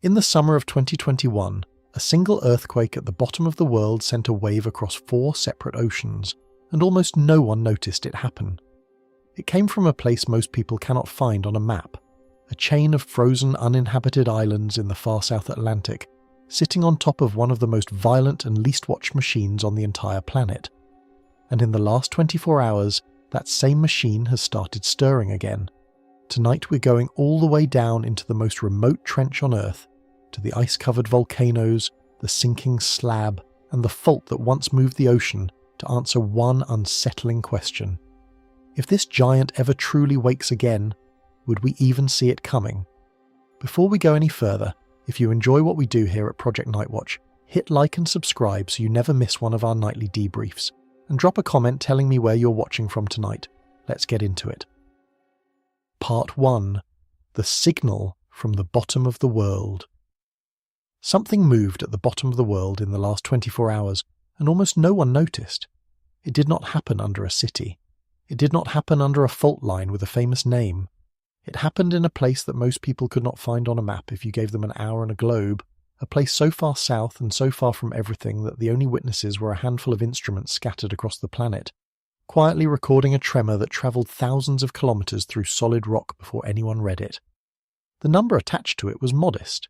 In the summer of 2021, a single earthquake at the bottom of the world sent a wave across 4 separate oceans, and almost no one noticed it happen. It came from a place most people cannot find on a map, a chain of frozen uninhabited islands in the far South Atlantic, sitting on top of one of the most violent and least watched machines on the entire planet. And in the last 24 hours, that same machine has started stirring again. Tonight we're going all the way down into the most remote trench on Earth, to the ice-covered volcanoes, the sinking slab, and the fault that once moved the ocean to answer one unsettling question. If this giant ever truly wakes again, would we even see it coming? Before we go any further, if you enjoy what we do here at Project Nightwatch, hit like and subscribe so you never miss one of our nightly debriefs, and drop a comment telling me where you're watching from tonight. Let's get into it. Part 1. The Signal from the Bottom of the World. Something moved at the bottom of the world in the last 24 hours, and almost no one noticed. It did not happen under a city. It did not happen under a fault line with a famous name. It happened in a place that most people could not find on a map if you gave them an hour and a globe, a place so far south and so far from everything that the only witnesses were a handful of instruments scattered across the planet, quietly recording a tremor that travelled thousands of kilometres through solid rock before anyone read it. The number attached to it was modest.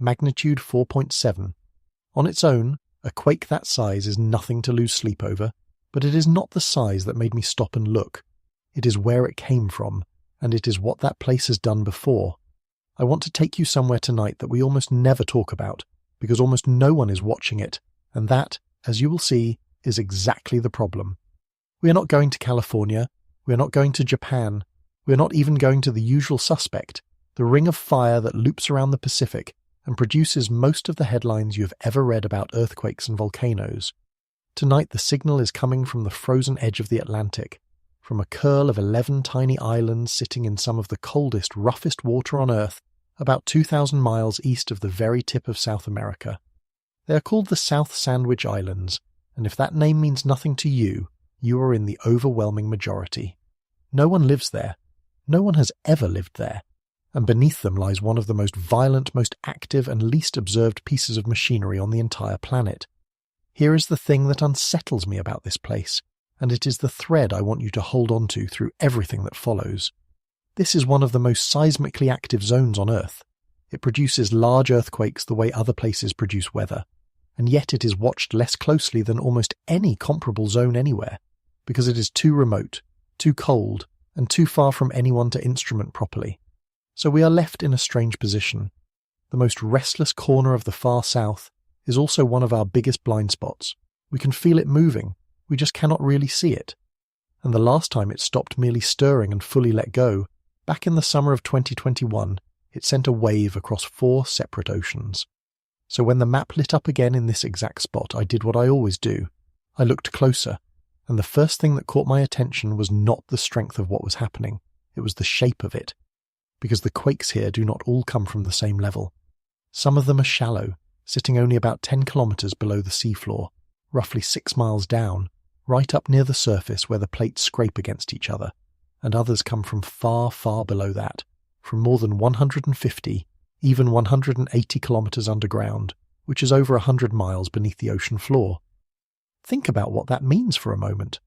Magnitude 4.7. On its own, a quake that size is nothing to lose sleep over, but it is not the size that made me stop and look. It is where it came from, and it is what that place has done before. I want to take you somewhere tonight that we almost never talk about, because almost no one is watching it, and that, as you will see, is exactly the problem. We are not going to California, we are not going to Japan, we are not even going to the usual suspect, the ring of fire that loops around the Pacific and produces most of the headlines you have ever read about earthquakes and volcanoes. Tonight the signal is coming from the frozen edge of the Atlantic, from a curl of 11 tiny islands sitting in some of the coldest, roughest water on Earth, about 2,000 miles east of the very tip of South America. They are called the South Sandwich Islands, and if that name means nothing to you, you are in the overwhelming majority. No one lives there. No one has ever lived there. And beneath them lies one of the most violent, most active and least observed pieces of machinery on the entire planet. Here is the thing that unsettles me about this place, and it is the thread I want you to hold on to through everything that follows. This is one of the most seismically active zones on Earth. It produces large earthquakes the way other places produce weather, and yet it is watched less closely than almost any comparable zone anywhere, because it is too remote, too cold, and too far from anyone to instrument properly. So we are left in a strange position. The most restless corner of the far south is also one of our biggest blind spots. We can feel it moving, we just cannot really see it. And the last time it stopped merely stirring and fully let go, back in the summer of 2021, it sent a wave across 4 separate oceans. So when the map lit up again in this exact spot, I did what I always do. I looked closer, and the first thing that caught my attention was not the strength of what was happening, it was the shape of it. Because the quakes here do not all come from the same level. Some of them are shallow, sitting only about 10 kilometres below the seafloor, roughly 6 miles down, right up near the surface where the plates scrape against each other, and others come from far, far below that, from more than 150, even 180 kilometres underground, which is over 100 miles beneath the ocean floor. Think about what that means for a moment.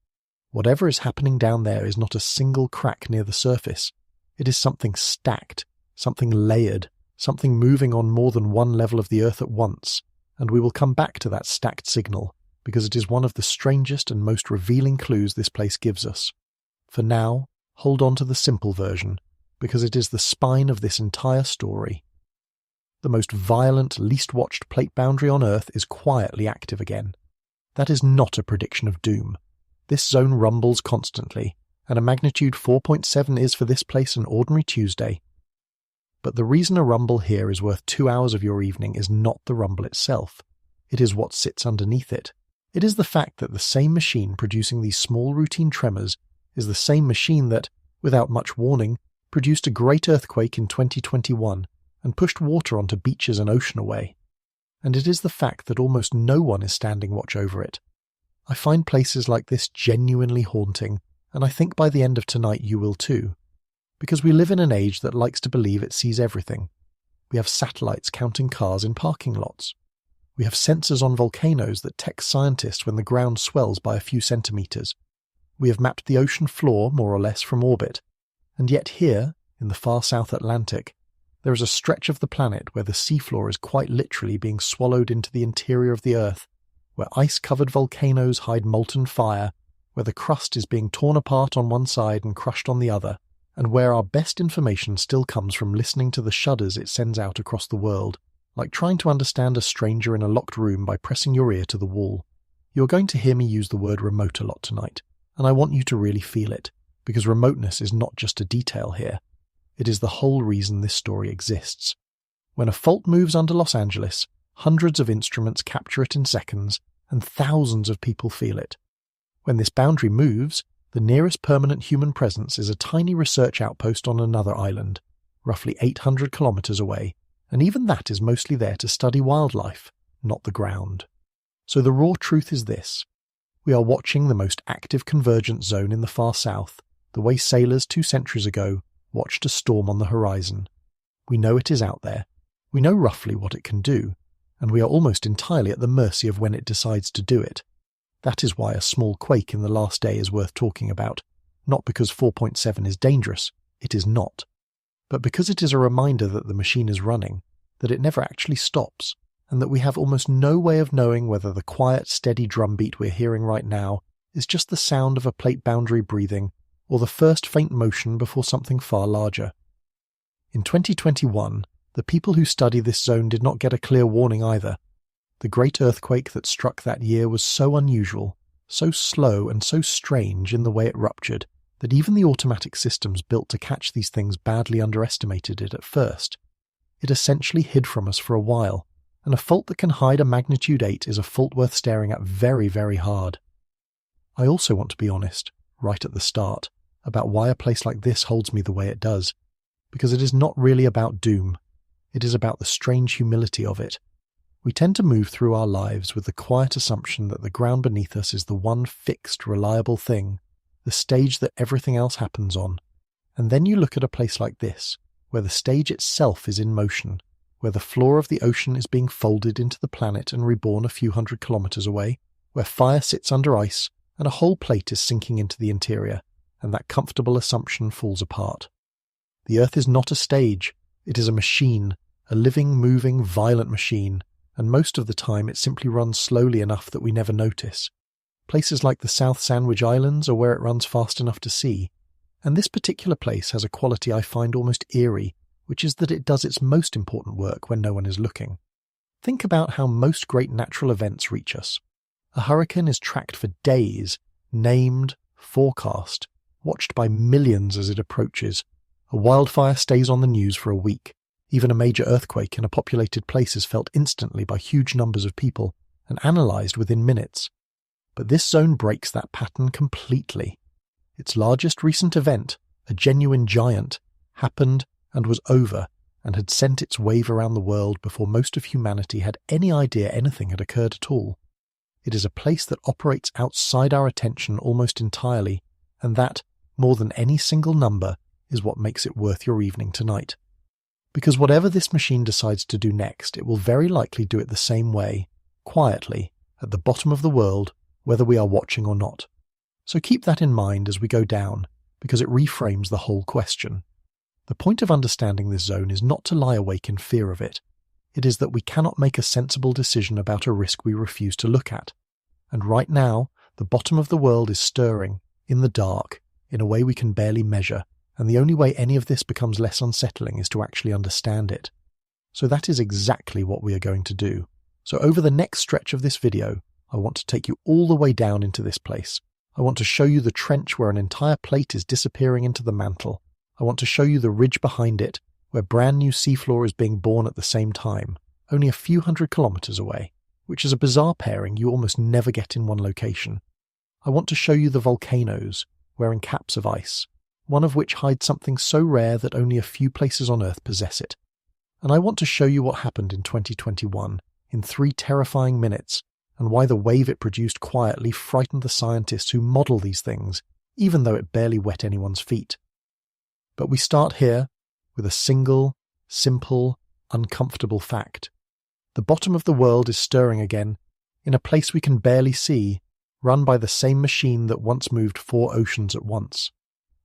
Whatever is happening down there is not a single crack near the surface. It is something stacked, something layered, something moving on more than one level of the Earth at once, and we will come back to that stacked signal, because it is one of the strangest and most revealing clues this place gives us. For now, hold on to the simple version, because it is the spine of this entire story. The most violent, least watched plate boundary on Earth is quietly active again. That is not a prediction of doom. This zone rumbles constantly, and a magnitude 4.7 is for this place an ordinary Tuesday. But the reason a rumble here is worth 2 hours of your evening is not the rumble itself. It is what sits underneath it. It is the fact that the same machine producing these small routine tremors is the same machine that, without much warning, produced a great earthquake in 2021 and pushed water onto beaches and ocean away. And it is the fact that almost no one is standing watch over it. I find places like this genuinely haunting, and I think by the end of tonight you will too. Because we live in an age that likes to believe it sees everything. We have satellites counting cars in parking lots. We have sensors on volcanoes that text scientists when the ground swells by a few centimetres. We have mapped the ocean floor, more or less, from orbit. And yet here, in the far South Atlantic, there is a stretch of the planet where the seafloor is quite literally being swallowed into the interior of the Earth, where ice-covered volcanoes hide molten fire, where the crust is being torn apart on one side and crushed on the other, and where our best information still comes from listening to the shudders it sends out across the world, like trying to understand a stranger in a locked room by pressing your ear to the wall. You're going to hear me use the word remote a lot tonight, and I want you to really feel it, because remoteness is not just a detail here. It is the whole reason this story exists. When a fault moves under Los Angeles, hundreds of instruments capture it in seconds, and thousands of people feel it. When this boundary moves, the nearest permanent human presence is a tiny research outpost on another island, roughly 800 kilometers away, and even that is mostly there to study wildlife, not the ground. So the raw truth is this. We are watching the most active convergence zone in the far south, the way sailors 2 centuries ago watched a storm on the horizon. We know it is out there. We know roughly what it can do, and we are almost entirely at the mercy of when it decides to do it. That is why a small quake in the last day is worth talking about, not because 4.7 is dangerous, it is not, but because it is a reminder that the machine is running, that it never actually stops, and that we have almost no way of knowing whether the quiet, steady drumbeat we're hearing right now is just the sound of a plate boundary breathing, or the first faint motion before something far larger. In 2021, the people who study this zone did not get a clear warning either. The great earthquake that struck that year was so unusual, so slow and so strange in the way it ruptured, that even the automatic systems built to catch these things badly underestimated it at first. It essentially hid from us for a while, and a fault that can hide a magnitude 8 is a fault worth staring at very, very hard. I also want to be honest, right at the start, about why a place like this holds me the way it does, because it is not really about doom. It is about the strange humility of it. We tend to move through our lives with the quiet assumption that the ground beneath us is the one fixed, reliable thing, the stage that everything else happens on. And then you look at a place like this, where the stage itself is in motion, where the floor of the ocean is being folded into the planet and reborn a few hundred kilometers away, where fire sits under ice and a whole plate is sinking into the interior, and that comfortable assumption falls apart. The Earth is not a stage, it is a machine, a living, moving, violent machine, and most of the time it simply runs slowly enough that we never notice. Places like the South Sandwich Islands are where it runs fast enough to see, and this particular place has a quality I find almost eerie, which is that it does its most important work when no one is looking. Think about how most great natural events reach us. A hurricane is tracked for days, named, forecast, watched by millions as it approaches. A wildfire stays on the news for a week. Even a major earthquake in a populated place is felt instantly by huge numbers of people and analysed within minutes. But this zone breaks that pattern completely. Its largest recent event, a genuine giant, happened and was over and had sent its wave around the world before most of humanity had any idea anything had occurred at all. It is a place that operates outside our attention almost entirely, and that, more than any single number, is what makes it worth your evening tonight. Because whatever this machine decides to do next, it will very likely do it the same way, quietly, at the bottom of the world, whether we are watching or not. So keep that in mind as we go down, because it reframes the whole question. The point of understanding this zone is not to lie awake in fear of it. It is that we cannot make a sensible decision about a risk we refuse to look at. And right now, the bottom of the world is stirring, in the dark, in a way we can barely measure. And the only way any of this becomes less unsettling is to actually understand it. So that is exactly what we are going to do. So over the next stretch of this video, I want to take you all the way down into this place. I want to show you the trench where an entire plate is disappearing into the mantle. I want to show you the ridge behind it, where brand new seafloor is being born at the same time, only a few hundred kilometers away, which is a bizarre pairing you almost never get in one location. I want to show you the volcanoes, wearing caps of ice, one of which hides something so rare that only a few places on Earth possess it. And I want to show you what happened in 2021, in 3 terrifying minutes, and why the wave it produced quietly frightened the scientists who model these things, even though it barely wet anyone's feet. But we start here, with a single, simple, uncomfortable fact. The bottom of the world is stirring again, in a place we can barely see, run by the same machine that once moved 4 oceans at once.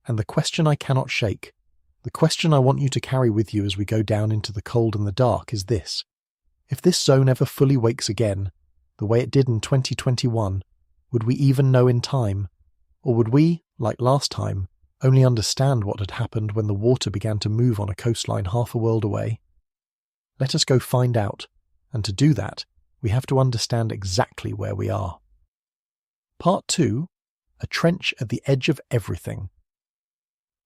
And the question I cannot shake, the question I want you to carry with you as we go down into the cold and the dark is this. If this zone ever fully wakes again, the way it did in 2021, would we even know in time? Or would we, like last time, only understand what had happened when the water began to move on a coastline half a world away? Let us go find out, and to do that, we have to understand exactly where we are. Part 2. A trench at the edge of everything.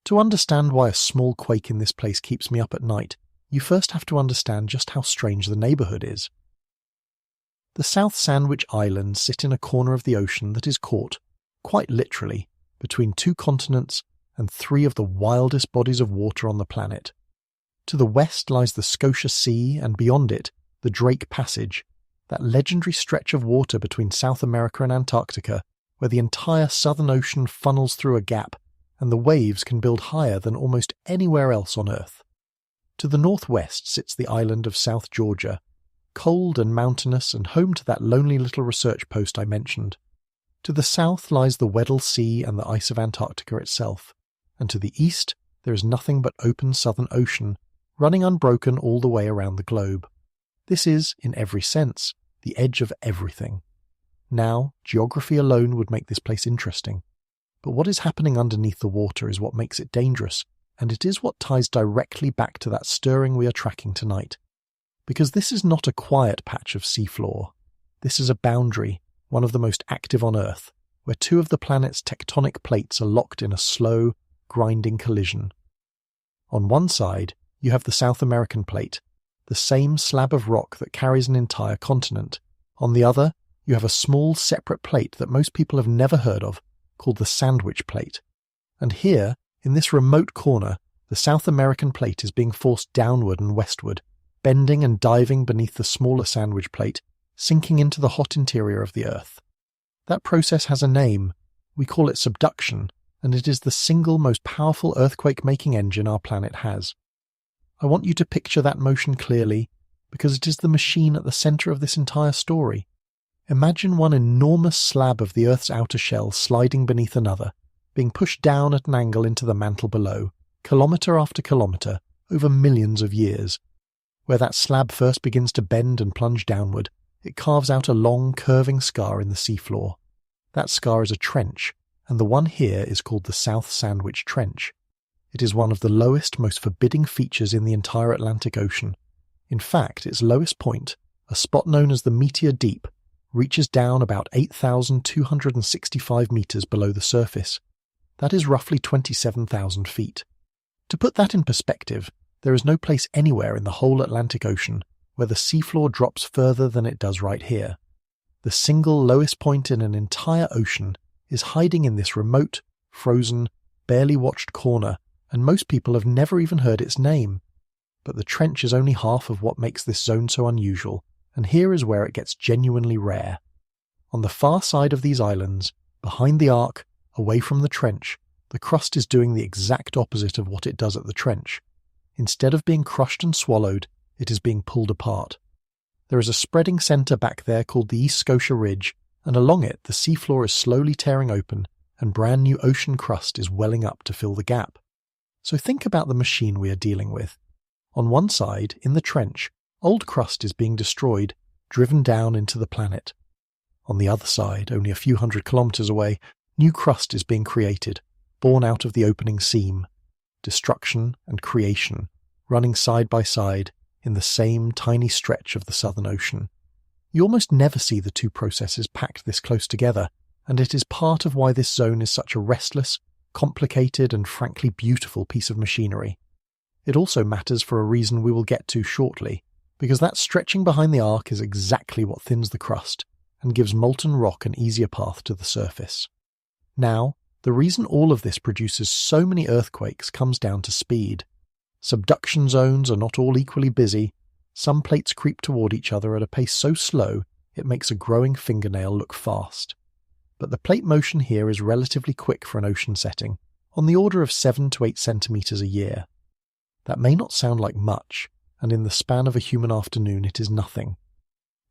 To understand why a small quake in this place keeps me up at night, you first have to understand just how strange the neighbourhood is. The South Sandwich Islands sit in a corner of the ocean that is caught, quite literally, between 2 continents and 3 of the wildest bodies of water on the planet. To the west lies the Scotia Sea, and beyond it, the Drake Passage, that legendary stretch of water between South America and Antarctica, where the entire Southern Ocean funnels through a gap, and the waves can build higher than almost anywhere else on Earth. To the northwest sits the island of South Georgia, cold and mountainous and home to that lonely little research post I mentioned. To the south lies the Weddell Sea and the ice of Antarctica itself, and to the east there is nothing but open Southern Ocean, running unbroken all the way around the globe. This is, in every sense, the edge of everything. Now, geography alone would make this place interesting. But what is happening underneath the water is what makes it dangerous, and it is what ties directly back to that stirring we are tracking tonight. Because this is not a quiet patch of seafloor. This is a boundary, one of the most active on Earth, where 2 of the planet's tectonic plates are locked in a slow, grinding collision. On one side, you have the South American plate, the same slab of rock that carries an entire continent. On the other, you have a small separate plate that most people have never heard of, called the Sandwich Plate. And here, in this remote corner, the South American plate is being forced downward and westward, bending and diving beneath the smaller Sandwich Plate, sinking into the hot interior of the Earth. That process has a name. We call it subduction, and it is the single most powerful earthquake-making engine our planet has. I want you to picture that motion clearly, because it is the machine at the centre of this entire story. Imagine one enormous slab of the Earth's outer shell sliding beneath another, being pushed down at an angle into the mantle below, kilometre after kilometre, over millions of years. Where that slab first begins to bend and plunge downward, it carves out a long, curving scar in the seafloor. That scar is a trench, and the one here is called the South Sandwich Trench. It is one of the lowest, most forbidding features in the entire Atlantic Ocean. In fact, its lowest point, a spot known as the Meteor Deep, reaches down about 8,265 metres below the surface. That is roughly 27,000 feet. To put that in perspective, there is no place anywhere in the whole Atlantic Ocean where the seafloor drops further than it does right here. The single lowest point in an entire ocean is hiding in this remote, frozen, barely watched corner, and most people have never even heard its name. But the trench is only half of what makes this zone so unusual, and here is where it gets genuinely rare. On the far side of these islands, behind the arc, away from the trench, the crust is doing the exact opposite of what it does at the trench. Instead of being crushed and swallowed, it is being pulled apart. There is a spreading centre back there called the East Scotia Ridge, and along it the seafloor is slowly tearing open, and brand new ocean crust is welling up to fill the gap. So think about the machine we are dealing with. On one side, in the trench, old crust is being destroyed, driven down into the planet. On the other side, only a few hundred kilometres away, new crust is being created, born out of the opening seam. Destruction and creation, running side by side in the same tiny stretch of the Southern Ocean. You almost never see the 2 processes packed this close together, and it is part of why this zone is such a restless, complicated and frankly beautiful piece of machinery. It also matters for a reason we will get to shortly, because that stretching behind the arc is exactly what thins the crust and gives molten rock an easier path to the surface. Now, the reason all of this produces so many earthquakes comes down to speed. Subduction zones are not all equally busy. Some plates creep toward each other at a pace so slow it makes a growing fingernail look fast. But the plate motion here is relatively quick for an ocean setting, on the order of 7 to 8 centimetres a year. That may not sound like much, and in the span of a human afternoon it is nothing.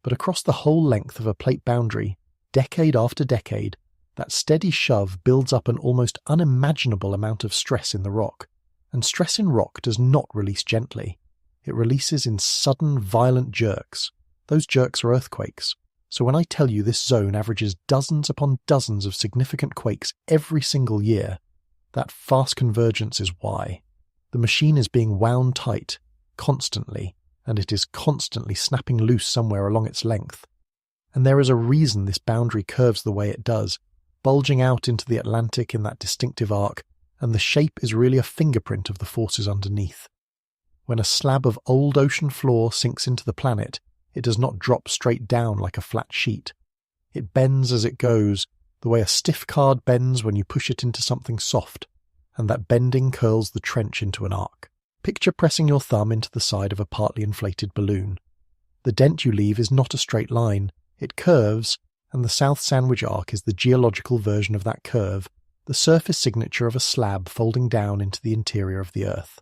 But across the whole length of a plate boundary, decade after decade, that steady shove builds up an almost unimaginable amount of stress in the rock. And stress in rock does not release gently. It releases in sudden, violent jerks. Those jerks are earthquakes. So when I tell you this zone averages dozens upon dozens of significant quakes every single year, that fast convergence is why. The machine is being wound tight, constantly, and it is constantly snapping loose somewhere along its length. And there is a reason this boundary curves the way it does, bulging out into the Atlantic in that distinctive arc, and the shape is really a fingerprint of the forces underneath. When a slab of old ocean floor sinks into the planet, it does not drop straight down like a flat sheet. It bends as it goes, the way a stiff card bends when you push it into something soft, and that bending curls the trench into an arc. Picture pressing your thumb into the side of a partly inflated balloon. The dent you leave is not a straight line, it curves, and the South Sandwich Arc is the geological version of that curve, the surface signature of a slab folding down into the interior of the Earth.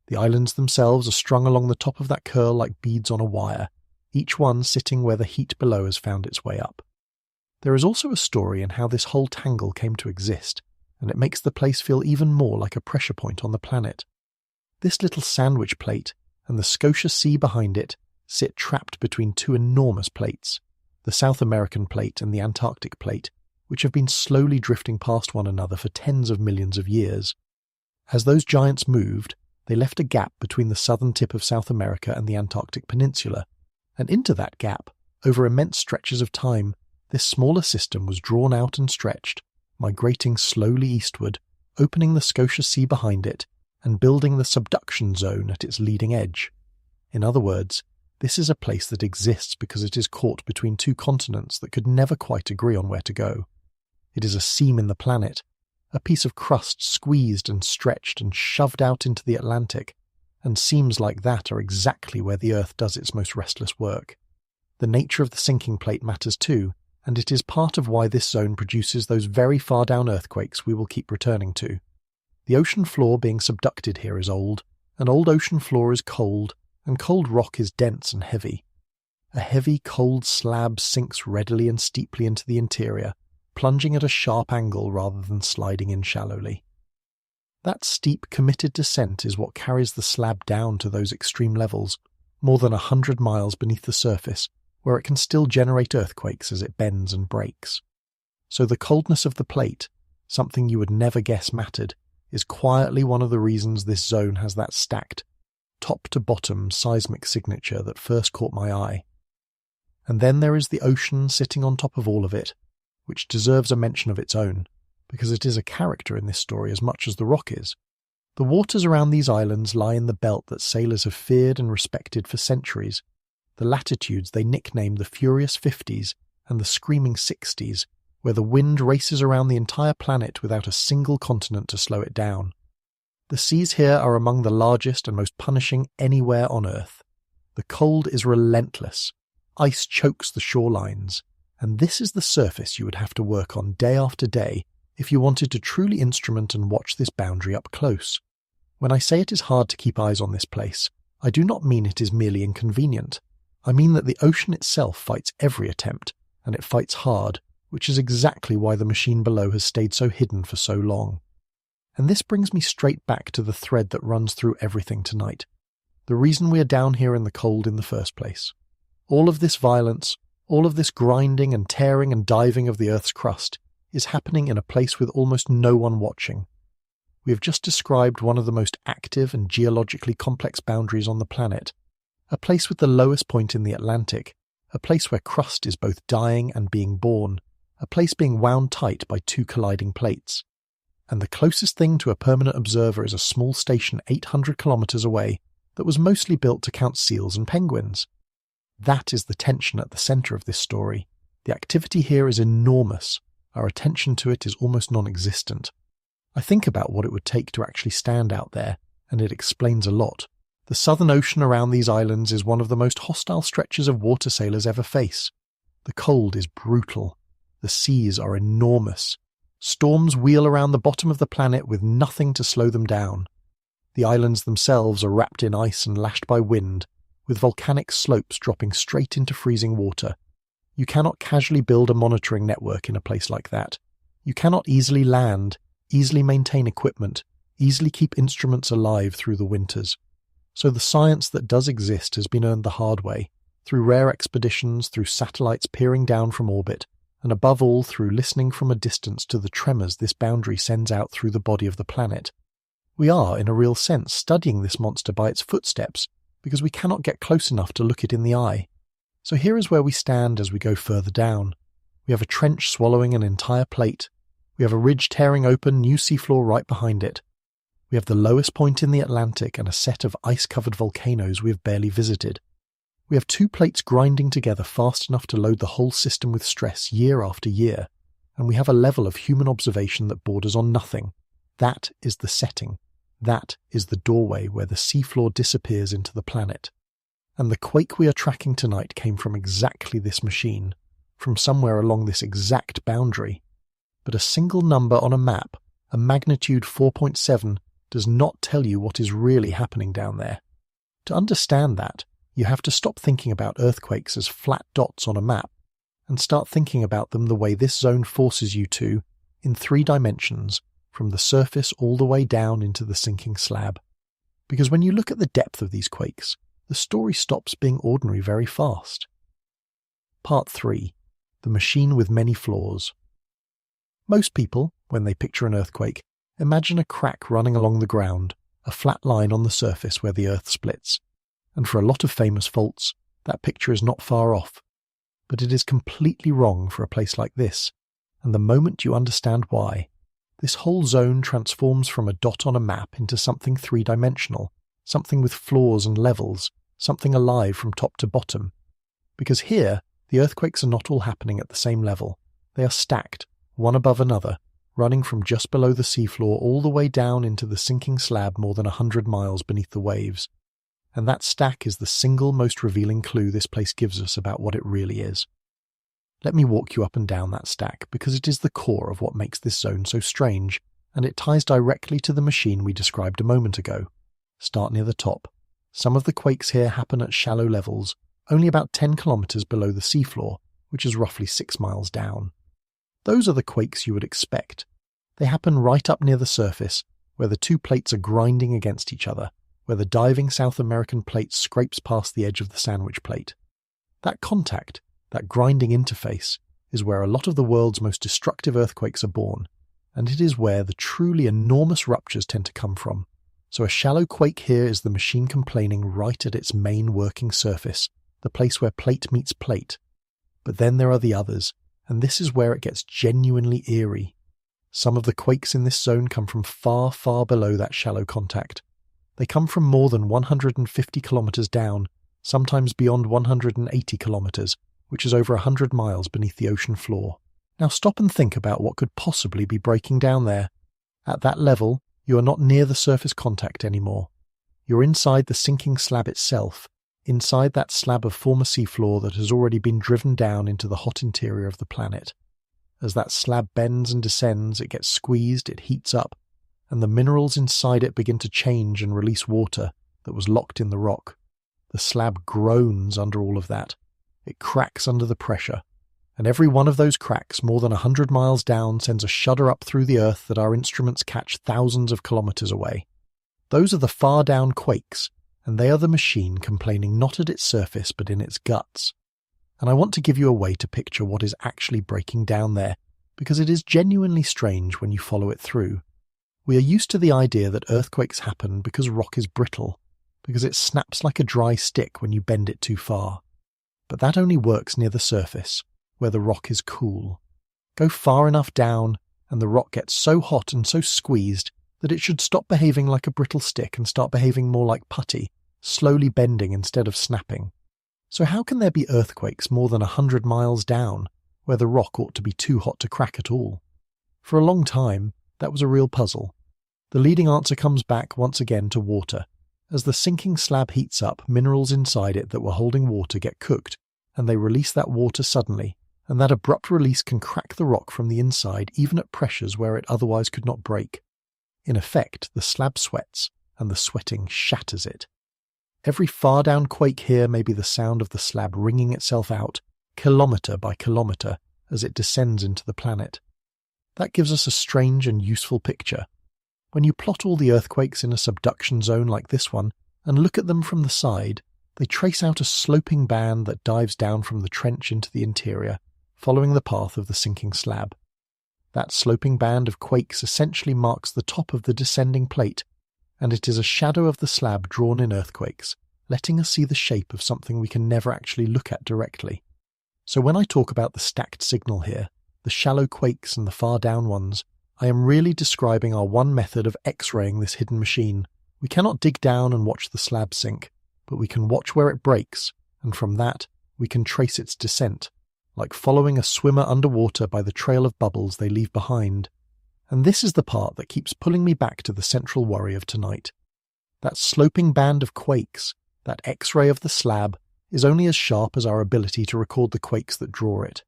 The islands themselves are strung along the top of that curl like beads on a wire, each one sitting where the heat below has found its way up. There is also a story in how this whole tangle came to exist, and it makes the place feel even more like a pressure point on the planet. This little sandwich plate and the Scotia Sea behind it sit trapped between two enormous plates, the South American plate and the Antarctic plate, which have been slowly drifting past one another for tens of millions of years. As those giants moved, they left a gap between the southern tip of South America and the Antarctic Peninsula, and into that gap, over immense stretches of time, this smaller system was drawn out and stretched, migrating slowly eastward, opening the Scotia Sea behind it, and building the subduction zone at its leading edge. In other words, this is a place that exists because it is caught between two continents that could never quite agree on where to go. It is a seam in the planet, a piece of crust squeezed and stretched and shoved out into the Atlantic, and seams like that are exactly where the Earth does its most restless work. The nature of the sinking plate matters too, and it is part of why this zone produces those very far down earthquakes we will keep returning to. The ocean floor being subducted here is old, and old ocean floor is cold, and cold rock is dense and heavy. A heavy, cold slab sinks readily and steeply into the interior, plunging at a sharp angle rather than sliding in shallowly. That steep, committed descent is what carries the slab down to those extreme levels, more than 100 miles beneath the surface, where it can still generate earthquakes as it bends and breaks. So the coldness of the plate, something you would never guess mattered, is quietly one of the reasons this zone has that stacked, top-to-bottom seismic signature that first caught my eye. And then there is the ocean sitting on top of all of it, which deserves a mention of its own, because it is a character in this story as much as the rock is. The waters around these islands lie in the belt that sailors have feared and respected for centuries, the latitudes they nickname the Furious 50s and the Screaming 60s, where the wind races around the entire planet without a single continent to slow it down. The seas here are among the largest and most punishing anywhere on Earth. The cold is relentless. Ice chokes the shorelines, and this is the surface you would have to work on day after day if you wanted to truly instrument and watch this boundary up close. When I say it is hard to keep eyes on this place, I do not mean it is merely inconvenient. I mean that the ocean itself fights every attempt, and it fights hard, which is exactly why the machine below has stayed so hidden for so long. And this brings me straight back to the thread that runs through everything tonight. The reason we are down here in the cold in the first place. All of this violence, all of this grinding and tearing and diving of the Earth's crust is happening in a place with almost no one watching. We have just described one of the most active and geologically complex boundaries on the planet, a place with the lowest point in the Atlantic, a place where crust is both dying and being born, a place being wound tight by two colliding plates. And the closest thing to a permanent observer is a small station 800 kilometers away that was mostly built to count seals and penguins. That is the tension at the center of this story. The activity here is enormous. Our attention to it is almost non-existent. I think about what it would take to actually stand out there, and it explains a lot. The Southern Ocean around these islands is one of the most hostile stretches of water sailors ever face. The cold is brutal. The seas are enormous. Storms wheel around the bottom of the planet with nothing to slow them down. The islands themselves are wrapped in ice and lashed by wind, with volcanic slopes dropping straight into freezing water. You cannot casually build a monitoring network in a place like that. You cannot easily land, easily maintain equipment, easily keep instruments alive through the winters. So the science that does exist has been earned the hard way, through rare expeditions, through satellites peering down from orbit, and above all through listening from a distance to the tremors this boundary sends out through the body of the planet. We are, in a real sense, studying this monster by its footsteps, because we cannot get close enough to look it in the eye. So here is where we stand as we go further down. We have a trench swallowing an entire plate. We have a ridge tearing open new seafloor right behind it. We have the lowest point in the Atlantic and a set of ice-covered volcanoes we have barely visited. We have two plates grinding together fast enough to load the whole system with stress year after year, and we have a level of human observation that borders on nothing. That is the setting. That is the doorway where the seafloor disappears into the planet. And the quake we are tracking tonight came from exactly this machine, from somewhere along this exact boundary. But a single number on a map, a magnitude 4.7, does not tell you what is really happening down there. To understand that, you have to stop thinking about earthquakes as flat dots on a map and start thinking about them the way this zone forces you to, in 3 dimensions, from the surface all the way down into the sinking slab. Because when you look at the depth of these quakes, the story stops being ordinary very fast. Part 3. The machine with many flaws. Most people, when they picture an earthquake, imagine a crack running along the ground, a flat line on the surface where the earth splits. And for a lot of famous faults, that picture is not far off. But it is completely wrong for a place like this, and the moment you understand why, this whole zone transforms from a dot on a map into something 3-dimensional, something with floors and levels, something alive from top to bottom. Because here, the earthquakes are not all happening at the same level. They are stacked, one above another, running from just below the seafloor all the way down into the sinking slab more than 100 miles beneath the waves. And that stack is the single most revealing clue this place gives us about what it really is. Let me walk you up and down that stack, because it is the core of what makes this zone so strange, and it ties directly to the machine we described a moment ago. Start near the top. Some of the quakes here happen at shallow levels, only about 10 kilometers below the seafloor, which is roughly 6 miles down. Those are the quakes you would expect. They happen right up near the surface, where the two plates are grinding against each other, where the diving South American plate scrapes past the edge of the sandwich plate. That contact, that grinding interface, is where a lot of the world's most destructive earthquakes are born, and it is where the truly enormous ruptures tend to come from. So a shallow quake here is the machine complaining right at its main working surface, the place where plate meets plate. But then there are the others, and this is where it gets genuinely eerie. Some of the quakes in this zone come from far, far below that shallow contact. They come from more than 150 kilometers down, sometimes beyond 180 kilometers, which is over 100 miles beneath the ocean floor. Now stop and think about what could possibly be breaking down there. At that level, you are not near the surface contact anymore. You're inside the sinking slab itself, inside that slab of former seafloor that has already been driven down into the hot interior of the planet. As that slab bends and descends, it gets squeezed, it heats up, and the minerals inside it begin to change and release water that was locked in the rock. The slab groans under all of that. It cracks under the pressure, and every one of those cracks more than 100 miles down sends a shudder up through the earth that our instruments catch thousands of kilometers away. Those are the far down quakes, and they are the machine complaining not at its surface but in its guts. And I want to give you a way to picture what is actually breaking down there, because it is genuinely strange when you follow it through. We are used to the idea that earthquakes happen because rock is brittle, because it snaps like a dry stick when you bend it too far. But that only works near the surface, where the rock is cool. Go far enough down, and the rock gets so hot and so squeezed that it should stop behaving like a brittle stick and start behaving more like putty, slowly bending instead of snapping. So how can there be earthquakes more than 100 miles down, where the rock ought to be too hot to crack at all? For a long time, that was a real puzzle. The leading answer comes back once again to water. As the sinking slab heats up, minerals inside it that were holding water get cooked, and they release that water suddenly, and that abrupt release can crack the rock from the inside even at pressures where it otherwise could not break. In effect, the slab sweats, and the sweating shatters it. Every far down quake here may be the sound of the slab wringing itself out, kilometre by kilometre, as it descends into the planet. That gives us a strange and useful picture. When you plot all the earthquakes in a subduction zone like this one, and look at them from the side, they trace out a sloping band that dives down from the trench into the interior, following the path of the sinking slab. That sloping band of quakes essentially marks the top of the descending plate, and it is a shadow of the slab drawn in earthquakes, letting us see the shape of something we can never actually look at directly. So when I talk about the stacked signal here, the shallow quakes and the far down ones, I am really describing our one method of X-raying this hidden machine. We cannot dig down and watch the slab sink, but we can watch where it breaks, and from that, we can trace its descent, like following a swimmer underwater by the trail of bubbles they leave behind. And this is the part that keeps pulling me back to the central worry of tonight. That sloping band of quakes, that X-ray of the slab, is only as sharp as our ability to record the quakes that draw it.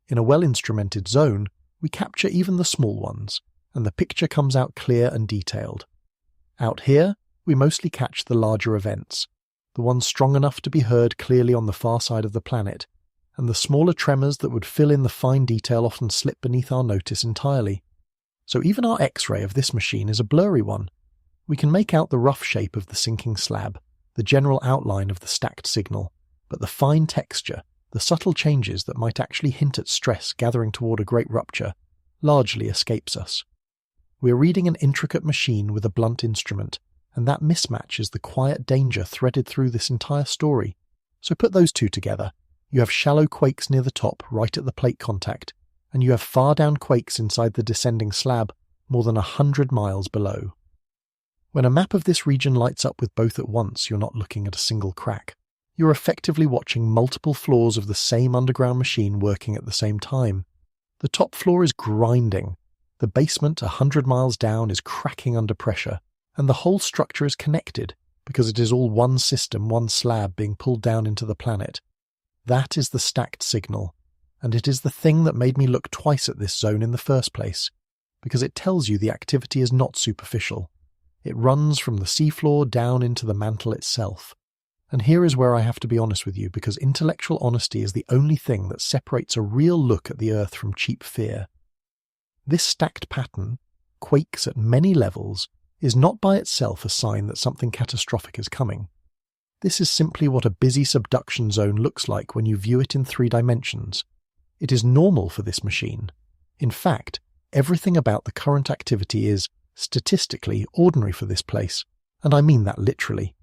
In a well-instrumented zone, we capture even the small ones, and the picture comes out clear and detailed. Out here, we mostly catch the larger events, the ones strong enough to be heard clearly on the far side of the planet, and the smaller tremors that would fill in the fine detail often slip beneath our notice entirely. So even our X-ray of this machine is a blurry one. We can make out the rough shape of the sinking slab, the general outline of the stacked signal, but the fine texture, the subtle changes that might actually hint at stress gathering toward a great rupture, largely escapes us. We're reading an intricate machine with a blunt instrument, and that mismatch is the quiet danger threaded through this entire story. So put those two together. You have shallow quakes near the top, right at the plate contact, and you have far down quakes inside the descending slab, more than 100 miles below. When a map of this region lights up with both at once, you're not looking at a single crack. You're effectively watching multiple floors of the same underground machine working at the same time. The top floor is grinding. The basement 100 miles down is cracking under pressure, and the whole structure is connected because it is all one system, one slab being pulled down into the planet. That is the stacked signal, and it is the thing that made me look twice at this zone in the first place, because it tells you the activity is not superficial. It runs from the seafloor down into the mantle itself. And here is where I have to be honest with you, because intellectual honesty is the only thing that separates a real look at the Earth from cheap fear. This stacked pattern, quakes at many levels, is not by itself a sign that something catastrophic is coming. This is simply what a busy subduction zone looks like when you view it in 3 dimensions. It is normal for this machine. In fact, everything about the current activity is, statistically, ordinary for this place, and I mean that literally.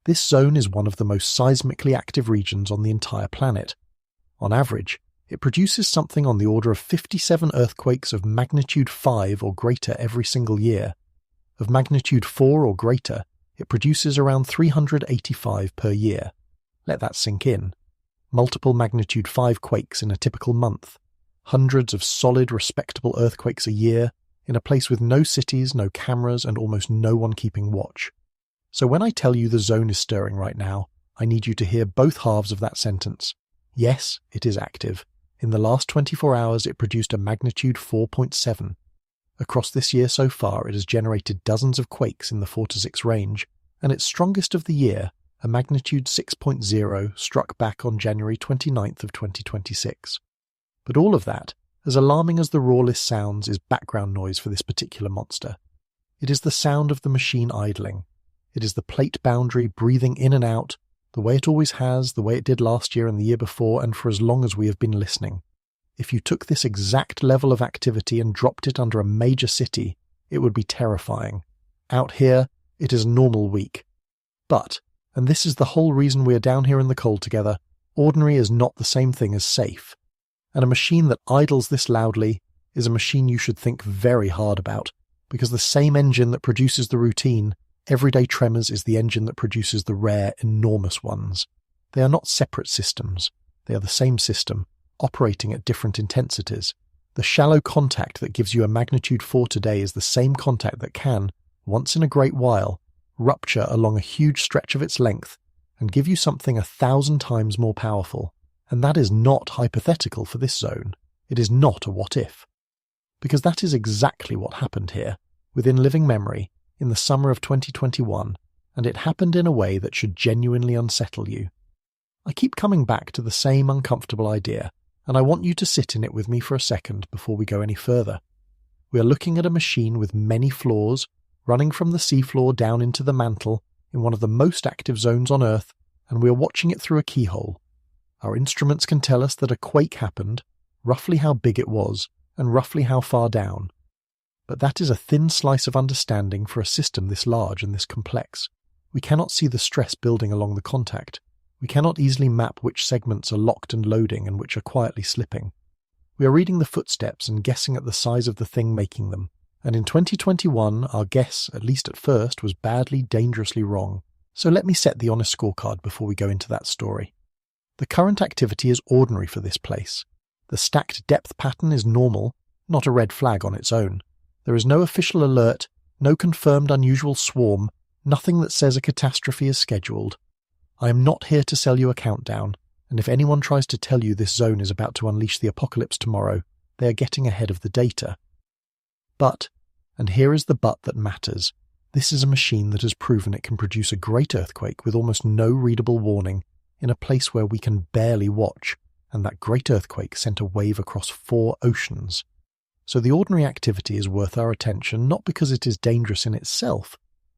This zone is one of the most seismically active regions on the entire planet. On average, it produces something on the order of 57 earthquakes of magnitude 5 or greater every single year. Of magnitude 4 or greater, it produces around 385 per year. Let that sink in. Multiple magnitude 5 quakes in a typical month. Hundreds of solid, respectable earthquakes a year, in a place with no cities, no cameras, and almost no one keeping watch. So when I tell you the zone is stirring right now, I need you to hear both halves of that sentence. Yes, it is active. In the last 24 hours, it produced a magnitude 4.7. Across this year so far, it has generated dozens of quakes in the 4 to 6 range, and its strongest of the year, a magnitude 6.0, struck back on January 29th of 2026. But all of that, as alarming as the raw list sounds, is background noise for this particular monster. It is the sound of the machine idling. It is the plate boundary breathing in and out, the way it always has, the way it did last year and the year before, and for as long as we have been listening. If you took this exact level of activity and dropped it under a major city, it would be terrifying. Out here, it is a normal week. But, and this is the whole reason we are down here in the cold together, ordinary is not the same thing as safe. And a machine that idles this loudly is a machine you should think very hard about, because the same engine that produces the routine, everyday tremors, is the engine that produces the rare, enormous ones. They are not separate systems. They are the same system, operating at different intensities. The shallow contact that gives you a magnitude 4 today is the same contact that can, once in a great while, rupture along a huge stretch of its length and give you something 1,000 times more powerful. And that is not hypothetical for this zone. It is not a what-if. Because that is exactly what happened here. Within living memory, in the summer of 2021, and it happened in a way that should genuinely unsettle you. I keep coming back to the same uncomfortable idea, and I want you to sit in it with me for a second before we go any further. We are looking at a machine with many floors, running from the seafloor down into the mantle in one of the most active zones on Earth, and we are watching it through a keyhole. Our instruments can tell us that a quake happened, roughly how big it was, and roughly how far down. But that is a thin slice of understanding for a system this large and this complex. We cannot see the stress building along the contact. We cannot easily map which segments are locked and loading and which are quietly slipping. We are reading the footsteps and guessing at the size of the thing making them. And in 2021, our guess, at least at first, was badly, dangerously wrong. So let me set the honest scorecard before we go into that story. The current activity is ordinary for this place. The stacked depth pattern is normal, not a red flag on its own. There is no official alert, no confirmed unusual swarm, nothing that says a catastrophe is scheduled. I am not here to sell you a countdown, and if anyone tries to tell you this zone is about to unleash the apocalypse tomorrow, they are getting ahead of the data. But, and here is the but that matters, this is a machine that has proven it can produce a great earthquake with almost no readable warning in a place where we can barely watch, and that great earthquake sent a wave across 4 oceans. So the ordinary activity is worth our attention not because it is dangerous in itself,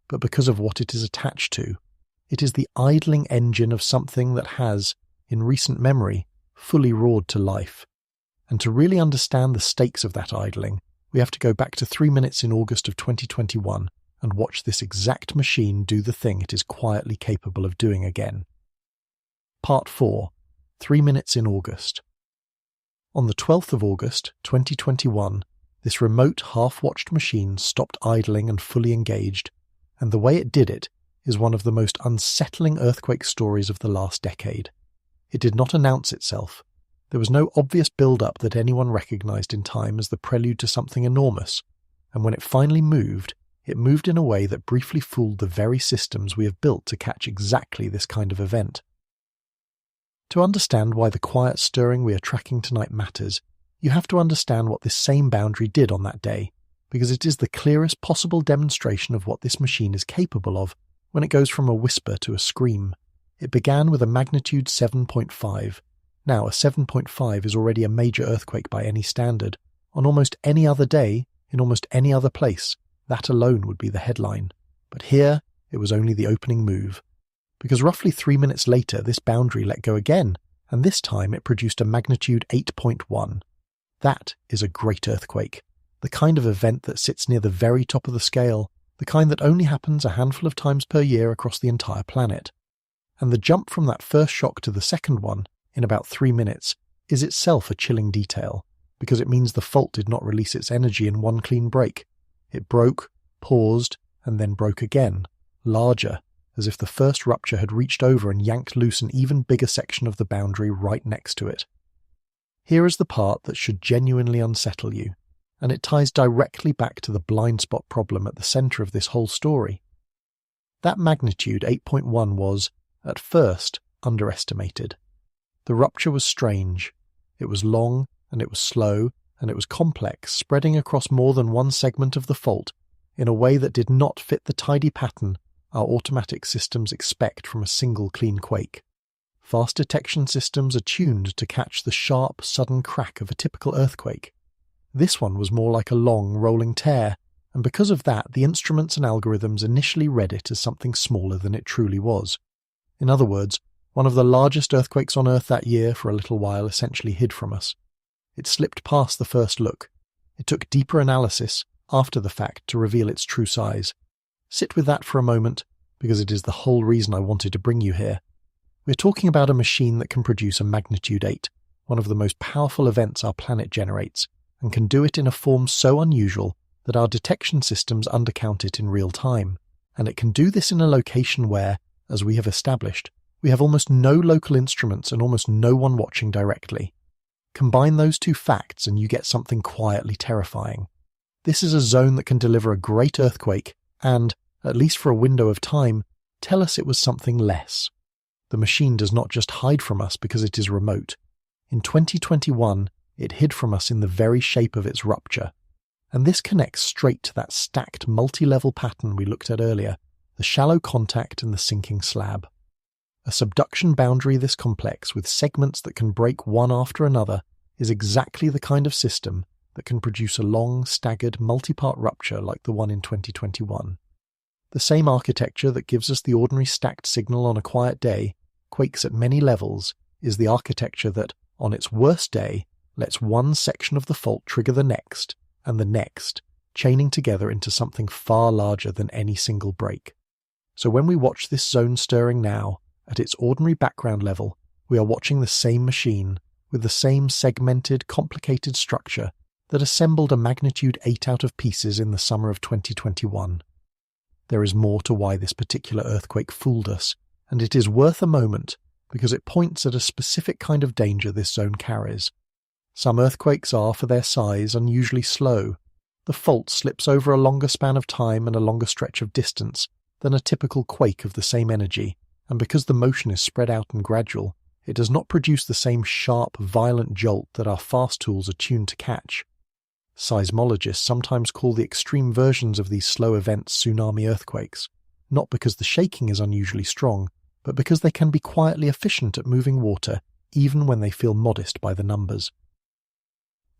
but because of what it is attached to. It is the idling engine of something that has, in recent memory, fully roared to life. And to really understand the stakes of that idling, we have to go back to 3 minutes in August of 2021 and watch this exact machine do the thing it is quietly capable of doing again. Part 4. 3 minutes in August. On the 12th of August, 2021, this remote half-watched machine stopped idling and fully engaged, and the way it did it is one of the most unsettling earthquake stories of the last decade. It did not announce itself. There was no obvious build-up that anyone recognized in time as the prelude to something enormous, and when it finally moved, it moved in a way that briefly fooled the very systems we have built to catch exactly this kind of event. To understand why the quiet stirring we are tracking tonight matters, you have to understand what this same boundary did on that day, because it is the clearest possible demonstration of what this machine is capable of when it goes from a whisper to a scream. It began with a magnitude 7.5. Now, a 7.5 is already a major earthquake by any standard. On almost any other day, in almost any other place, that alone would be the headline. But here, it was only the opening move. Because roughly 3 minutes later, this boundary let go again, and this time it produced a magnitude 8.1. That is a great earthquake. The kind of event that sits near the very top of the scale, the kind that only happens a handful of times per year across the entire planet. And the jump from that first shock to the second one, in about 3 minutes, is itself a chilling detail, because it means the fault did not release its energy in one clean break. It broke, paused, and then broke again, larger, as if the first rupture had reached over and yanked loose an even bigger section of the boundary right next to it. Here is the part that should genuinely unsettle you, and it ties directly back to the blind spot problem at the center of this whole story. That magnitude 8.1 was, at first, underestimated. The rupture was strange. It was long, and it was slow, and it was complex, spreading across more than one segment of the fault in a way that did not fit the tidy pattern our automatic systems expect from a single clean quake. Fast detection systems are tuned to catch the sharp, sudden crack of a typical earthquake. This one was more like a long, rolling tear, and because of that, the instruments and algorithms initially read it as something smaller than it truly was. In other words, one of the largest earthquakes on Earth that year for a little while essentially hid from us. It slipped past the first look. It took deeper analysis, after the fact, to reveal its true size. Sit with that for a moment, because it is the whole reason I wanted to bring you here. We're talking about a machine that can produce a magnitude 8, one of the most powerful events our planet generates, and can do it in a form so unusual that our detection systems undercount it in real time. And it can do this in a location where, as we have established, we have almost no local instruments and almost no one watching directly. Combine those two facts and you get something quietly terrifying. This is a zone that can deliver a great earthquake and, at least for a window of time, tell us it was something less. The machine does not just hide from us because it is remote. In 2021, it hid from us in the very shape of its rupture. And this connects straight to that stacked multi-level pattern we looked at earlier, the shallow contact and the sinking slab. A subduction boundary this complex, with segments that can break one after another, is exactly the kind of system that can produce a long, staggered, multi-part rupture like the one in 2021. The same architecture that gives us the ordinary stacked signal on a quiet day, quakes at many levels, is the architecture that, on its worst day, lets one section of the fault trigger the next, and the next, chaining together into something far larger than any single break. So when we watch this zone stirring now, at its ordinary background level, we are watching the same machine, with the same segmented, complicated structure that assembled a magnitude 8 out of pieces in the summer of 2021. There is more to why this particular earthquake fooled us, and it is worth a moment because it points at a specific kind of danger this zone carries. Some earthquakes are, for their size, unusually slow. The fault slips over a longer span of time and a longer stretch of distance than a typical quake of the same energy, and because the motion is spread out and gradual, it does not produce the same sharp, violent jolt that our fast tools are tuned to catch. Seismologists sometimes call the extreme versions of these slow events tsunami earthquakes, not because the shaking is unusually strong, but because they can be quietly efficient at moving water, even when they feel modest by the numbers.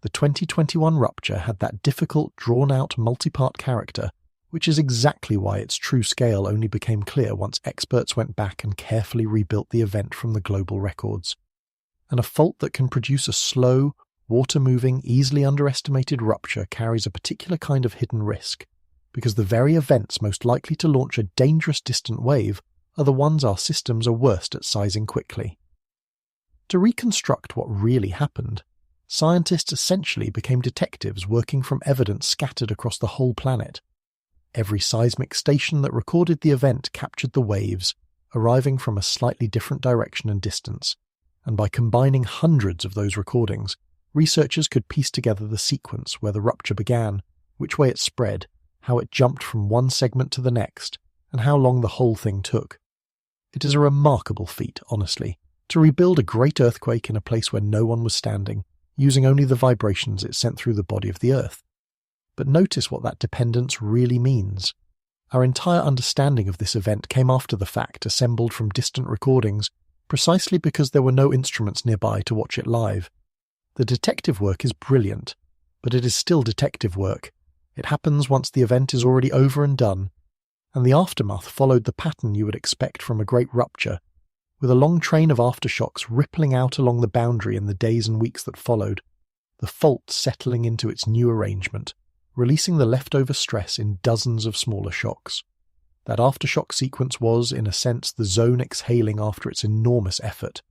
The 2021 rupture had that difficult, drawn-out, multi-part character, which is exactly why its true scale only became clear once experts went back and carefully rebuilt the event from the global records. And a fault that can produce a slow, water-moving, easily underestimated rupture carries a particular kind of hidden risk, because the very events most likely to launch a dangerous distant wave are the ones our systems are worst at sizing quickly. To reconstruct what really happened, scientists essentially became detectives working from evidence scattered across the whole planet. Every seismic station that recorded the event captured the waves, arriving from a slightly different direction and distance, and by combining hundreds of those recordings, researchers could piece together the sequence where the rupture began, which way it spread, how it jumped from one segment to the next, and how long the whole thing took. It is a remarkable feat, honestly, to rebuild a great earthquake in a place where no one was standing, using only the vibrations it sent through the body of the Earth. But notice what that dependence really means. Our entire understanding of this event came after the fact, assembled from distant recordings, precisely because there were no instruments nearby to watch it live. The detective work is brilliant, but it is still detective work. It happens once the event is already over and done, and the aftermath followed the pattern you would expect from a great rupture, with a long train of aftershocks rippling out along the boundary in the days and weeks that followed, the fault settling into its new arrangement, releasing the leftover stress in dozens of smaller shocks. That aftershock sequence was, in a sense, the zone exhaling after its enormous effort.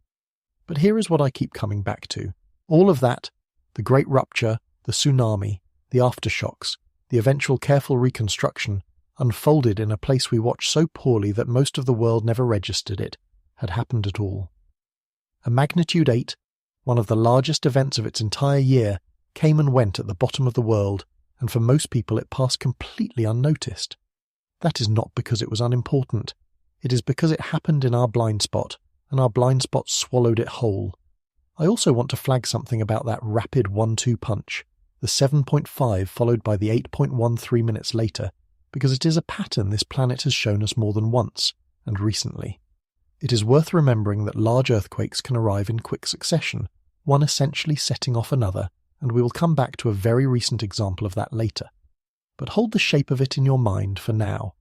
But here is what I keep coming back to. All of that, the great rupture, the tsunami, the aftershocks, the eventual careful reconstruction, unfolded in a place we watch so poorly that most of the world never registered it, had happened at all. A magnitude 8, one of the largest events of its entire year, came and went at the bottom of the world, and for most people it passed completely unnoticed. That is not because it was unimportant. It is because it happened in our blind spot, and our blind spot swallowed it whole. I also want to flag something about that rapid 1-2 punch, the 7.5 followed by the 8.13 minutes later, because it is a pattern this planet has shown us more than once, and recently. It is worth remembering that large earthquakes can arrive in quick succession, one essentially setting off another, and we will come back to a very recent example of that later. But hold the shape of it in your mind for now.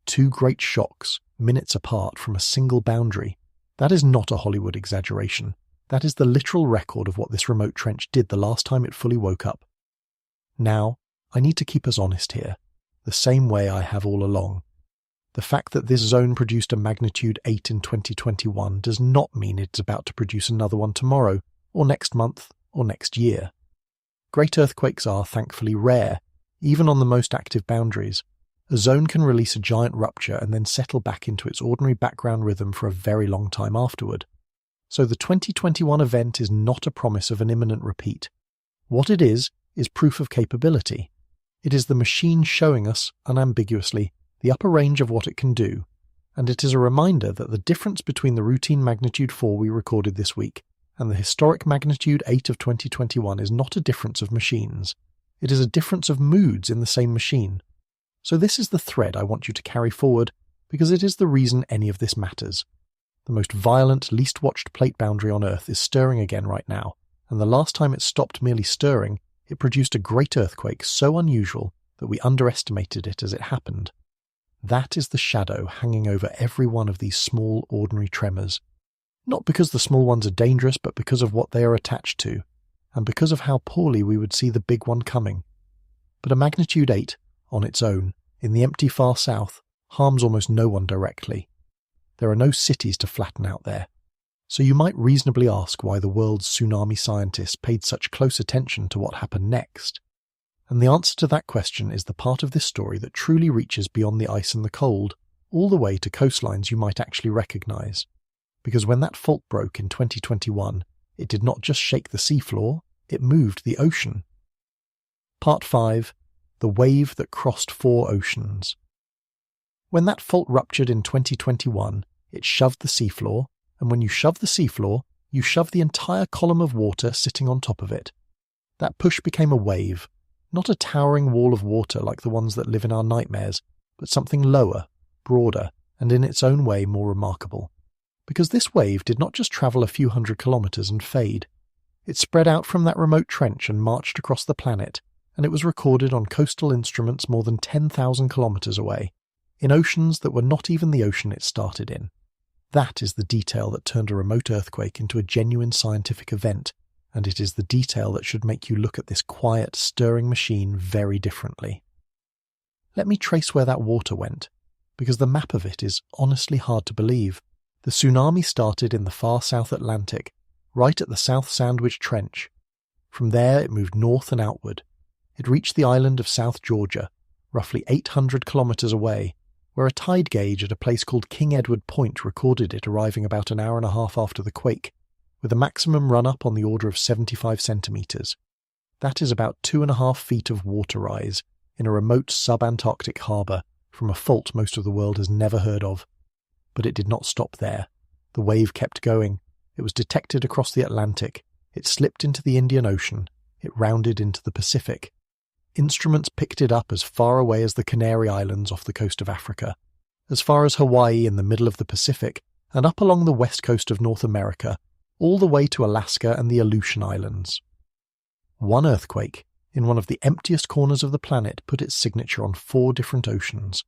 2 great shocks, minutes apart from a single boundary. That is not a Hollywood exaggeration. That is the literal record of what this remote trench did the last time it fully woke up. Now, I need to keep us honest here, the same way I have all along. The fact that this zone produced a magnitude 8 in 2021 does not mean it's about to produce another one tomorrow, or next month, or next year. Great earthquakes are, thankfully, rare, even on the most active boundaries. A zone can release a giant rupture and then settle back into its ordinary background rhythm for a very long time afterward. So the 2021 event is not a promise of an imminent repeat. What it is proof of capability. It is the machine showing us, unambiguously, the upper range of what it can do, and it is a reminder that the difference between the routine magnitude 4 we recorded this week and the historic magnitude 8 of 2021 is not a difference of machines. It is a difference of moods in the same machine. So this is the thread I want you to carry forward, because it is the reason any of this matters. The most violent, least watched plate boundary on Earth is stirring again right now, and the last time it stopped merely stirring, it produced a great earthquake so unusual that we underestimated it as it happened. That is the shadow hanging over every one of these small, ordinary tremors. Not because the small ones are dangerous, but because of what they are attached to, and because of how poorly we would see the big one coming. But a magnitude 8, on its own, in the empty far south, harms almost no one directly. There are no cities to flatten out there. So you might reasonably ask why the world's tsunami scientists paid such close attention to what happened next. And the answer to that question is the part of this story that truly reaches beyond the ice and the cold, all the way to coastlines you might actually recognise. Because when that fault broke in 2021, it did not just shake the seafloor, it moved the ocean. Part 5. The wave that crossed 4 oceans. When that fault ruptured in 2021, it shoved the seafloor, and when you shove the seafloor, you shove the entire column of water sitting on top of it. That push became a wave, not a towering wall of water like the ones that live in our nightmares, but something lower, broader, and in its own way more remarkable. Because this wave did not just travel a few hundred kilometres and fade. It spread out from that remote trench and marched across the planet, and it was recorded on coastal instruments more than 10,000 kilometres away, in oceans that were not even the ocean it started in. That is the detail that turned a remote earthquake into a genuine scientific event, and it is the detail that should make you look at this quiet, stirring machine very differently. Let me trace where that water went, because the map of it is honestly hard to believe. The tsunami started in the far South Atlantic, right at the South Sandwich Trench. From there it moved north and outward. It reached the island of South Georgia, roughly 800 kilometres away, where a tide gauge at a place called King Edward Point recorded it arriving about an hour and a half after the quake, with a maximum run-up on the order of 75 centimetres. That is about 2.5 feet of water rise in a remote sub-Antarctic harbour from a fault most of the world has never heard of. But it did not stop there. The wave kept going. It was detected across the Atlantic. It slipped into the Indian Ocean. It rounded into the Pacific. Instruments picked it up as far away as the Canary Islands off the coast of Africa, as far as Hawaii in the middle of the Pacific, and up along the west coast of North America, all the way to Alaska and the Aleutian Islands. One earthquake, in one of the emptiest corners of the planet, put its signature on 4 different oceans.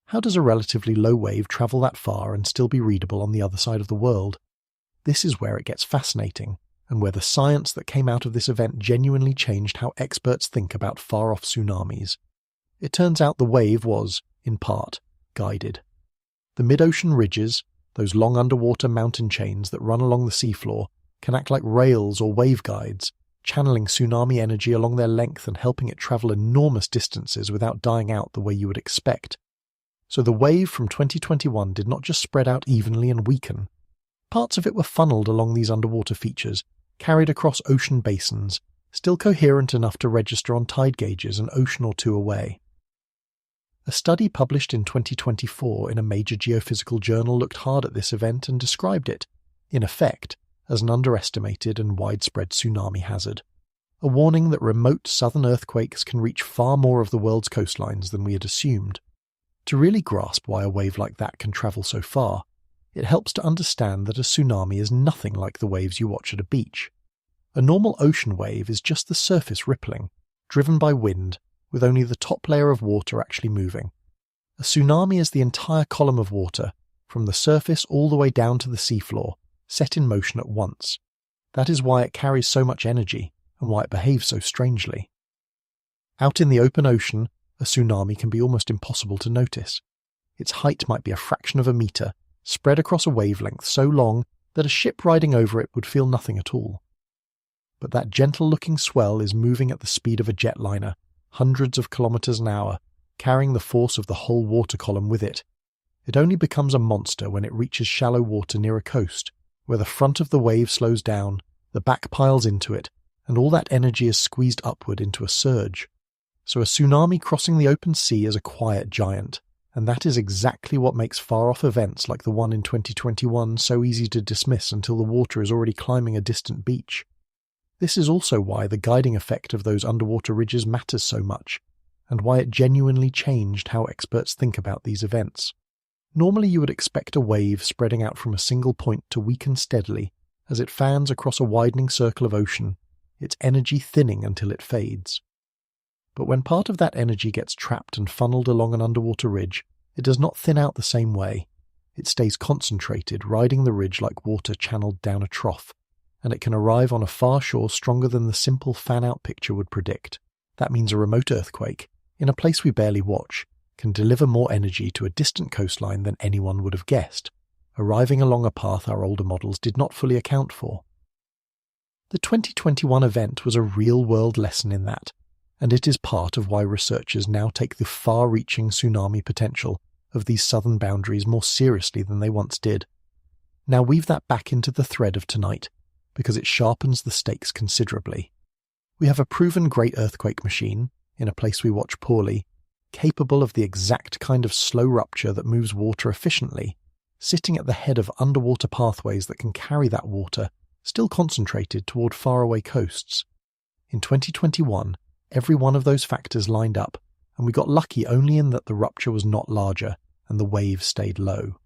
How does a relatively low wave travel that far and still be readable on the other side of the world? This is where it gets fascinating, and where the science that came out of this event genuinely changed how experts think about far-off tsunamis. It turns out the wave was, in part, guided. The mid-ocean ridges, those long underwater mountain chains that run along the seafloor, can act like rails or waveguides, channeling tsunami energy along their length and helping it travel enormous distances without dying out the way you would expect. So the wave from 2021 did not just spread out evenly and weaken. Parts of it were funneled along these underwater features, carried across ocean basins, still coherent enough to register on tide gauges an ocean or 2 away. A study published in 2024 in a major geophysical journal looked hard at this event and described it, in effect, as an underestimated and widespread tsunami hazard. A warning that remote southern earthquakes can reach far more of the world's coastlines than we had assumed. To really grasp why a wave like that can travel so far, it helps to understand that a tsunami is nothing like the waves you watch at a beach. A normal ocean wave is just the surface rippling, driven by wind, with only the top layer of water actually moving. A tsunami is the entire column of water, from the surface all the way down to the seafloor, set in motion at once. That is why it carries so much energy, and why it behaves so strangely. Out in the open ocean, a tsunami can be almost impossible to notice. Its height might be a fraction of a metre, spread across a wavelength so long that a ship riding over it would feel nothing at all. But that gentle-looking swell is moving at the speed of a jetliner, hundreds of kilometres an hour, carrying the force of the whole water column with it. It only becomes a monster when it reaches shallow water near a coast, where the front of the wave slows down, the back piles into it, and all that energy is squeezed upward into a surge. So a tsunami crossing the open sea is a quiet giant, and that is exactly what makes far-off events like the one in 2021 so easy to dismiss until the water is already climbing a distant beach. This is also why the guiding effect of those underwater ridges matters so much, and why it genuinely changed how experts think about these events. Normally you would expect a wave spreading out from a single point to weaken steadily as it fans across a widening circle of ocean, its energy thinning until it fades. But when part of that energy gets trapped and funneled along an underwater ridge, it does not thin out the same way. It stays concentrated, riding the ridge like water channeled down a trough, and it can arrive on a far shore stronger than the simple fan-out picture would predict. That means a remote earthquake, in a place we barely watch, can deliver more energy to a distant coastline than anyone would have guessed, arriving along a path our older models did not fully account for. The 2021 event was a real-world lesson in that, and it is part of why researchers now take the far-reaching tsunami potential of these southern boundaries more seriously than they once did. Now weave that back into the thread of tonight, because it sharpens the stakes considerably. We have a proven great earthquake machine, in a place we watch poorly, capable of the exact kind of slow rupture that moves water efficiently, sitting at the head of underwater pathways that can carry that water, still concentrated toward faraway coasts. In 2021, every one of those factors lined up, and we got lucky only in that the rupture was not larger and the wave stayed low.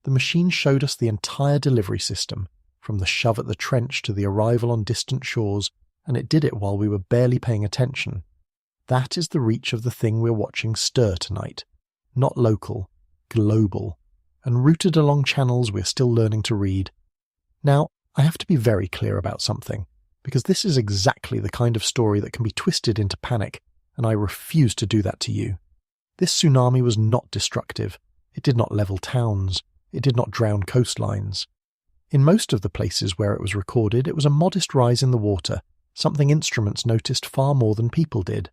The machine showed us the entire delivery system, from the shove at the trench to the arrival on distant shores, and it did it while we were barely paying attention. That is the reach of the thing we're watching stir tonight. Not local, global, and routed along channels we're still learning to read. Now, I have to be very clear about something, because this is exactly the kind of story that can be twisted into panic, and I refuse to do that to you. This tsunami was not destructive. It did not level towns. It did not drown coastlines. In most of the places where it was recorded, it was a modest rise in the water, something instruments noticed far more than people did.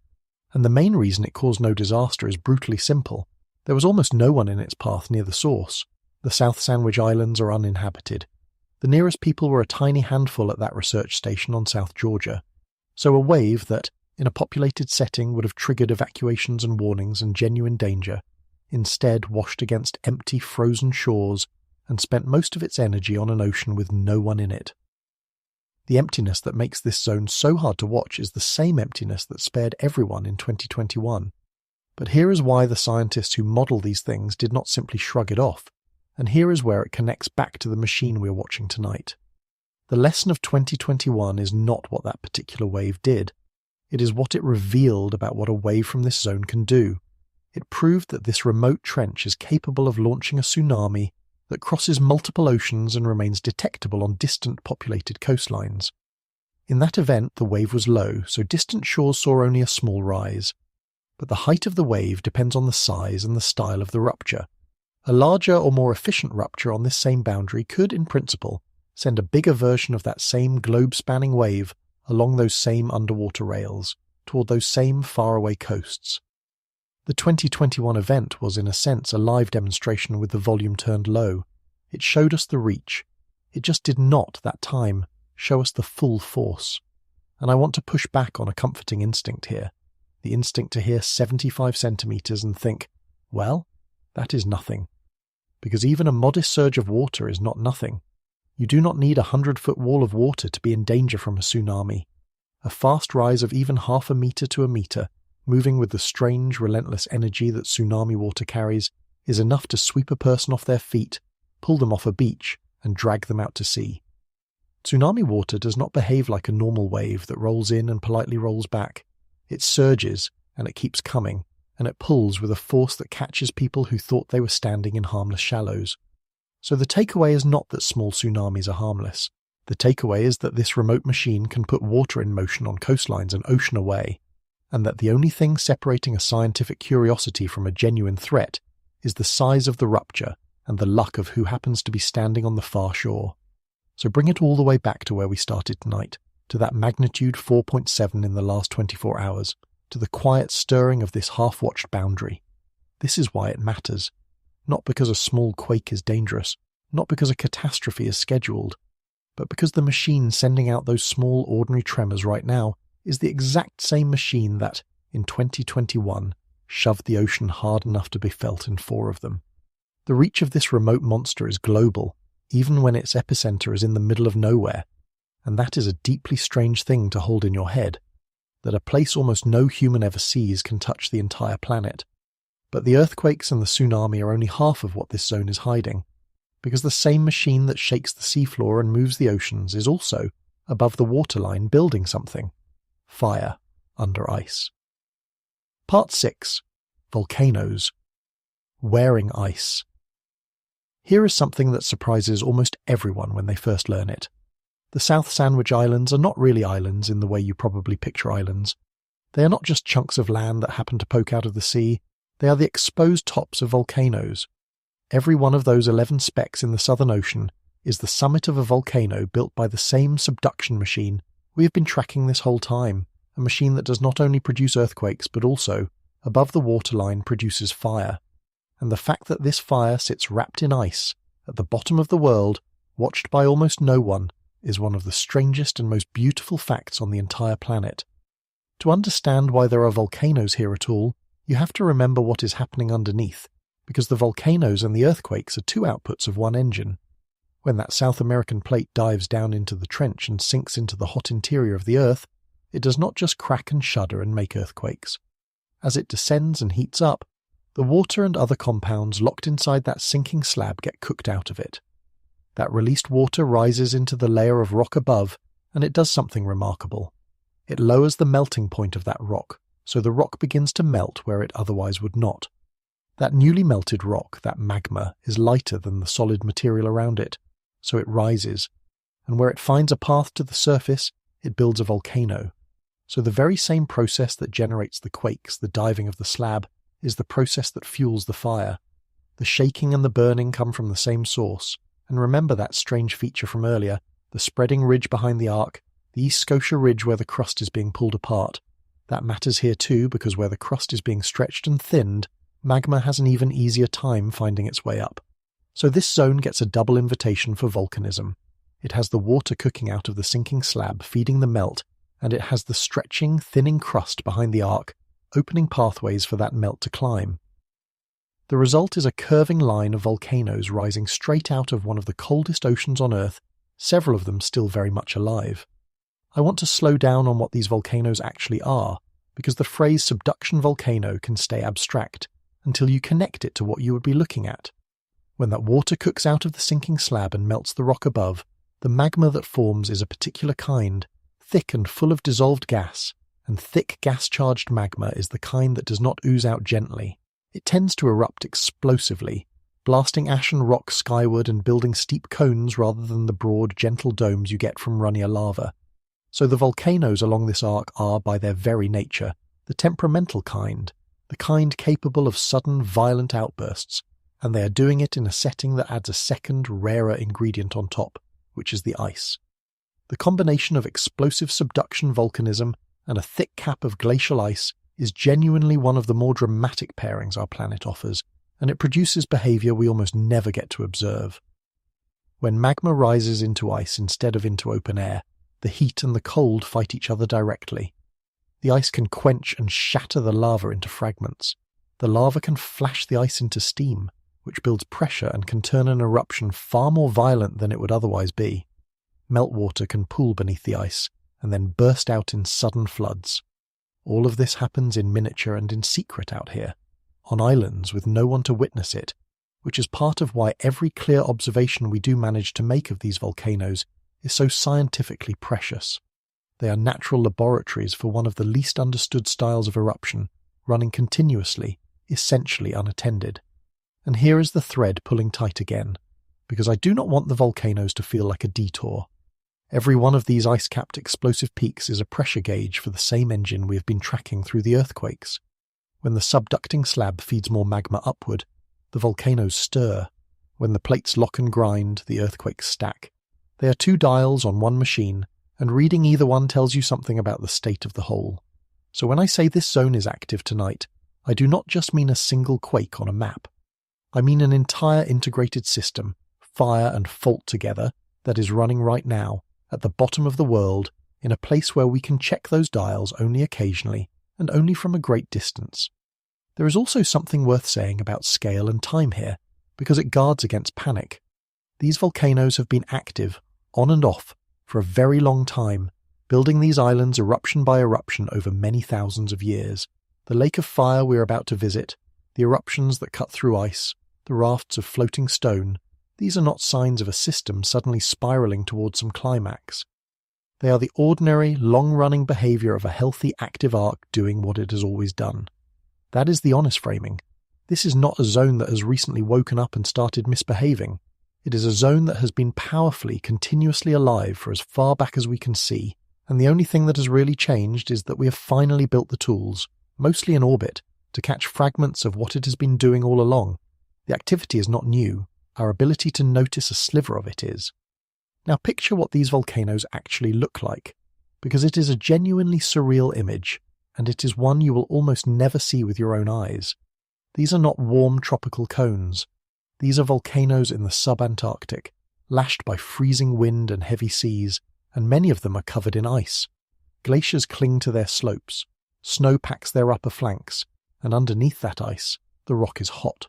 And the main reason it caused no disaster is brutally simple. There was almost no one in its path near the source. The South Sandwich Islands are uninhabited. The nearest people were a tiny handful at that research station on South Georgia. So a wave that, in a populated setting, would have triggered evacuations and warnings and genuine danger, instead washed against empty, frozen shores and spent most of its energy on an ocean with no one in it. The emptiness that makes this zone so hard to watch is the same emptiness that spared everyone in 2021. But here is why the scientists who model these things did not simply shrug it off, and here is where it connects back to the machine we're watching tonight. The lesson of 2021 is not what that particular wave did. It is what it revealed about what a wave from this zone can do. It proved that this remote trench is capable of launching a tsunami that crosses multiple oceans and remains detectable on distant populated coastlines. In that event, the wave was low, so distant shores saw only a small rise. But the height of the wave depends on the size and the style of the rupture. A larger or more efficient rupture on this same boundary could, in principle, send a bigger version of that same globe-spanning wave along those same underwater rails, toward those same faraway coasts. The 2021 event was, in a sense, a live demonstration with the volume turned low. It showed us the reach. It just did not, that time, show us the full force. And I want to push back on a comforting instinct here. The instinct to hear 75 centimetres and think, well, that is nothing. Because even a modest surge of water is not nothing. You do not need a 100-foot wall of water to be in danger from a tsunami. A fast rise of even half a metre to a metre, moving with the strange, relentless energy that tsunami water carries, is enough to sweep a person off their feet, pull them off a beach, and drag them out to sea. Tsunami water does not behave like a normal wave that rolls in and politely rolls back. It surges, and it keeps coming, and it pulls with a force that catches people who thought they were standing in harmless shallows. So the takeaway is not that small tsunamis are harmless. The takeaway is that this remote machine can put water in motion on coastlines an ocean away, and that the only thing separating a scientific curiosity from a genuine threat is the size of the rupture and the luck of who happens to be standing on the far shore. So bring it all the way back to where we started tonight, to that magnitude 4.7 in the last 24 hours, to the quiet stirring of this half-watched boundary. This is why it matters. Not because a small quake is dangerous, not because a catastrophe is scheduled, but because the machine sending out those small ordinary tremors right now is the exact same machine that, in 2021, shoved the ocean hard enough to be felt in 4 of them. The reach of this remote monster is global, even when its epicenter is in the middle of nowhere, And that is a deeply strange thing to hold in your head, that a place almost no human ever sees can touch the entire planet. But the earthquakes and the tsunami are only half of what this zone is hiding, because the same machine that shakes the seafloor and moves the oceans is also, above the waterline, building something. Fire under ice. Part 6. Volcanoes. Wearing ice. Here is something that surprises almost everyone when they first learn it. The South Sandwich Islands are not really islands in the way you probably picture islands. They are not just chunks of land that happen to poke out of the sea, they are the exposed tops of volcanoes. Every one of those 11 specks in the Southern Ocean is the summit of a volcano built by the same subduction machine we have been tracking this whole time, a machine that does not only produce earthquakes but also, above the waterline, produces fire. And the fact that this fire sits wrapped in ice, at the bottom of the world, watched by almost no one, is one of the strangest and most beautiful facts on the entire planet. To understand why there are volcanoes here at all, you have to remember what is happening underneath, because the volcanoes and the earthquakes are two outputs of one engine. When that South American plate dives down into the trench and sinks into the hot interior of the Earth, it does not just crack and shudder and make earthquakes. As it descends and heats up, the water and other compounds locked inside that sinking slab get cooked out of it. That released water rises into the layer of rock above, and it does something remarkable. It lowers the melting point of that rock, so the rock begins to melt where it otherwise would not. That newly melted rock, that magma, is lighter than the solid material around it, so it rises, and where it finds a path to the surface, it builds a volcano. So the very same process that generates the quakes, the diving of the slab, is the process that fuels the fire. The shaking and the burning come from the same source, and remember that strange feature from earlier, the spreading ridge behind the arc, the East Scotia Ridge where the crust is being pulled apart. That matters here too, because where the crust is being stretched and thinned, magma has an even easier time finding its way up. So this zone gets a double invitation for volcanism. It has the water cooking out of the sinking slab, feeding the melt, and it has the stretching, thinning crust behind the arc, opening pathways for that melt to climb. The result is a curving line of volcanoes rising straight out of one of the coldest oceans on Earth, several of them still very much alive. I want to slow down on what these volcanoes actually are, because the phrase subduction volcano can stay abstract until you connect it to what you would be looking at. When that water cooks out of the sinking slab and melts the rock above, the magma that forms is a particular kind, thick and full of dissolved gas, and thick gas-charged magma is the kind that does not ooze out gently. It tends to erupt explosively, blasting ashen rock skyward and building steep cones rather than the broad, gentle domes you get from runnier lava. So the volcanoes along this arc are, by their very nature, the temperamental kind, the kind capable of sudden, violent outbursts, and they are doing it in a setting that adds a second, rarer ingredient on top, which is the ice. The combination of explosive subduction volcanism and a thick cap of glacial ice is genuinely one of the more dramatic pairings our planet offers, and it produces behaviour we almost never get to observe. When magma rises into ice instead of into open air, the heat and the cold fight each other directly. The ice can quench and shatter the lava into fragments. The lava can flash the ice into steam, which builds pressure and can turn an eruption far more violent than it would otherwise be. Meltwater can pool beneath the ice, and then burst out in sudden floods. All of this happens in miniature and in secret out here, on islands with no one to witness it, which is part of why every clear observation we do manage to make of these volcanoes is so scientifically precious. They are natural laboratories for one of the least understood styles of eruption, running continuously, essentially unattended. And here is the thread pulling tight again, because I do not want the volcanoes to feel like a detour. Every one of these ice-capped explosive peaks is a pressure gauge for the same engine we have been tracking through the earthquakes. When the subducting slab feeds more magma upward, the volcanoes stir. When the plates lock and grind, the earthquakes stack. They are two dials on one machine, and reading either one tells you something about the state of the whole. So when I say this zone is active tonight, I do not just mean a single quake on a map. I mean an entire integrated system, fire and fault together, that is running right now, at the bottom of the world, in a place where we can check those dials only occasionally, and only from a great distance. There is also something worth saying about scale and time here, because it guards against panic. These volcanoes have been active, on and off, For a very long time, building these islands eruption by eruption over many thousands of years. The lake of fire we're about to visit, the eruptions that cut through ice, the rafts of floating stone, these are not signs of a system suddenly spiralling towards some climax. They are the ordinary, long-running behaviour of a healthy, active arc doing what it has always done. That is the honest framing. This is not a zone that has recently woken up and started misbehaving. It is a zone that has been powerfully, continuously alive for as far back as we can see, and the only thing that has really changed is that we have finally built the tools, mostly in orbit, to catch fragments of what it has been doing all along. The activity is not new, our ability to notice a sliver of it is. Now picture what these volcanoes actually look like, because it is a genuinely surreal image, and it is one you will almost never see with your own eyes. These are not warm tropical cones. These are volcanoes in the sub-Antarctic, lashed by freezing wind and heavy seas, and many of them are covered in ice. Glaciers cling to their slopes, snow packs their upper flanks, and underneath that ice, the rock is hot.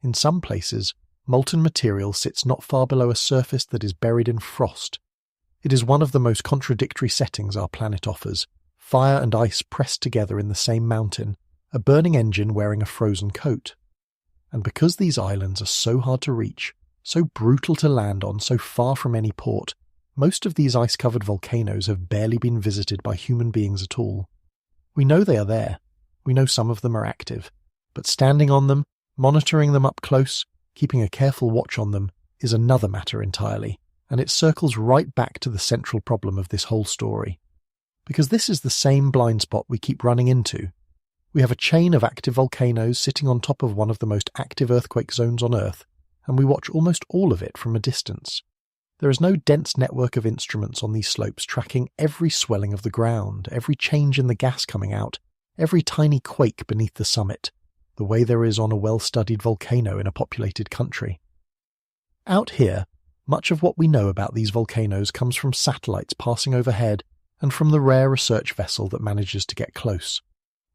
In some places, molten material sits not far below a surface that is buried in frost. It is one of the most contradictory settings our planet offers, fire and ice pressed together in the same mountain, a burning engine wearing a frozen coat. And because these islands are so hard to reach, so brutal to land on, so far from any port, most of these ice-covered volcanoes have barely been visited by human beings at all. We know they are there. We know some of them are active. But standing on them, monitoring them up close, keeping a careful watch on them, is another matter entirely, and it circles right back to the central problem of this whole story. Because this is the same blind spot we keep running into. We have a chain of active volcanoes sitting on top of one of the most active earthquake zones on Earth, and we watch almost all of it from a distance. There is no dense network of instruments on these slopes tracking every swelling of the ground, every change in the gas coming out, every tiny quake beneath the summit, the way there is on a well-studied volcano in a populated country. Out here, much of what we know about these volcanoes comes from satellites passing overhead and from the rare research vessel that manages to get close.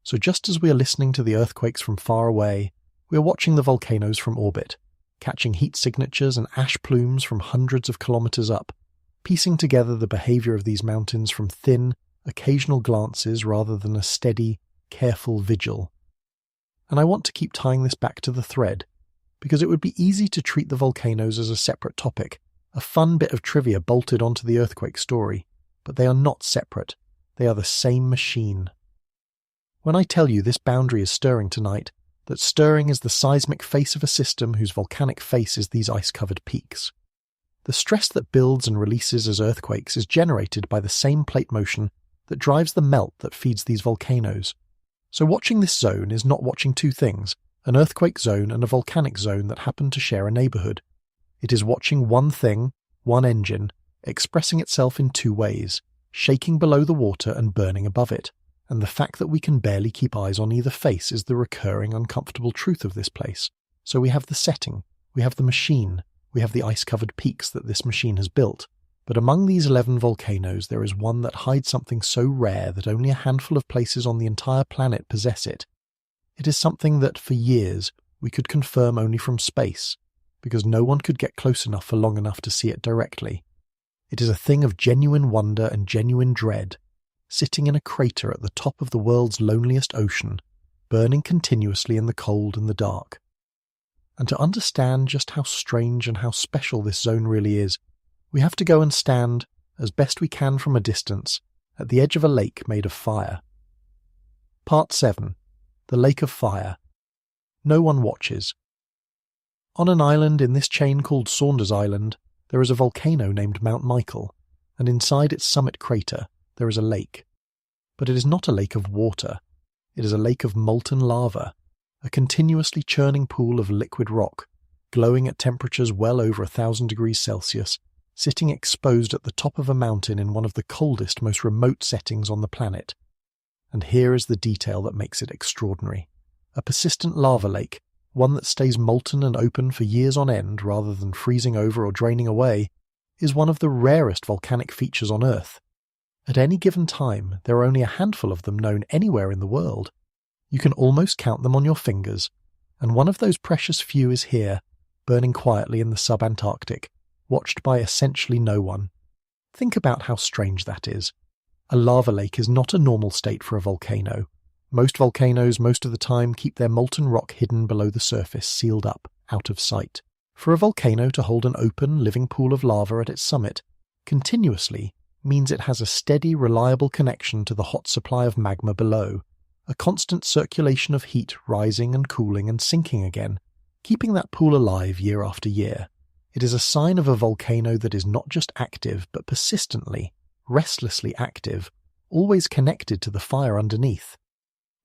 So just as we are listening to the earthquakes from far away, we are watching the volcanoes from orbit, catching heat signatures and ash plumes from hundreds of kilometers up, piecing together the behavior of these mountains from thin, occasional glances rather than a steady, careful vigil. And I want to keep tying this back to the thread, because it would be easy to treat the volcanoes as a separate topic, a fun bit of trivia bolted onto the earthquake story, but they are not separate. They are the same machine. When I tell you this boundary is stirring tonight, that stirring is the seismic face of a system whose volcanic face is these ice-covered peaks. The stress that builds and releases as earthquakes is generated by the same plate motion that drives the melt that feeds these volcanoes. So watching this zone is not watching two things, an earthquake zone and a volcanic zone that happen to share a neighbourhood. It is watching one thing, one engine, expressing itself in two ways, shaking below the water and burning above it. And the fact that we can barely keep eyes on either face is the recurring uncomfortable truth of this place. So we have the setting, we have the machine, we have the ice-covered peaks that this machine has built. But among these 11 volcanoes there is one that hides something so rare that only a handful of places on the entire planet possess it. It is something that, for years, we could confirm only from space, because no one could get close enough for long enough to see it directly. It is a thing of genuine wonder and genuine dread, sitting in a crater at the top of the world's loneliest ocean, burning continuously in the cold and the dark. And to understand just how strange and how special this zone really is, we have to go and stand, as best we can from a distance, at the edge of a lake made of fire. Part 7. The Lake of Fire. No one watches. On an island in this chain called Saunders Island, there is a volcano named Mount Michael, and inside its summit crater there is a lake. But it is not a lake of water. It is a lake of molten lava, a continuously churning pool of liquid rock, glowing at temperatures well over 1,000 degrees Celsius, sitting exposed at the top of a mountain in one of the coldest, most remote settings on the planet. And here is the detail that makes it extraordinary. A persistent lava lake, one that stays molten and open for years on end rather than freezing over or draining away, is one of the rarest volcanic features on Earth. At any given time, there are only a handful of them known anywhere in the world. You can almost count them on your fingers, and one of those precious few is here, burning quietly in the sub-Antarctic, watched by essentially no one. Think about how strange that is. A lava lake is not a normal state for a volcano. Most volcanoes, most of the time, keep their molten rock hidden below the surface, sealed up, out of sight. For a volcano to hold an open, living pool of lava at its summit continuously means it has a steady, reliable connection to the hot supply of magma below, a constant circulation of heat rising and cooling and sinking again, keeping that pool alive year after year. It is a sign of a volcano that is not just active, but persistently, restlessly active, always connected to the fire underneath.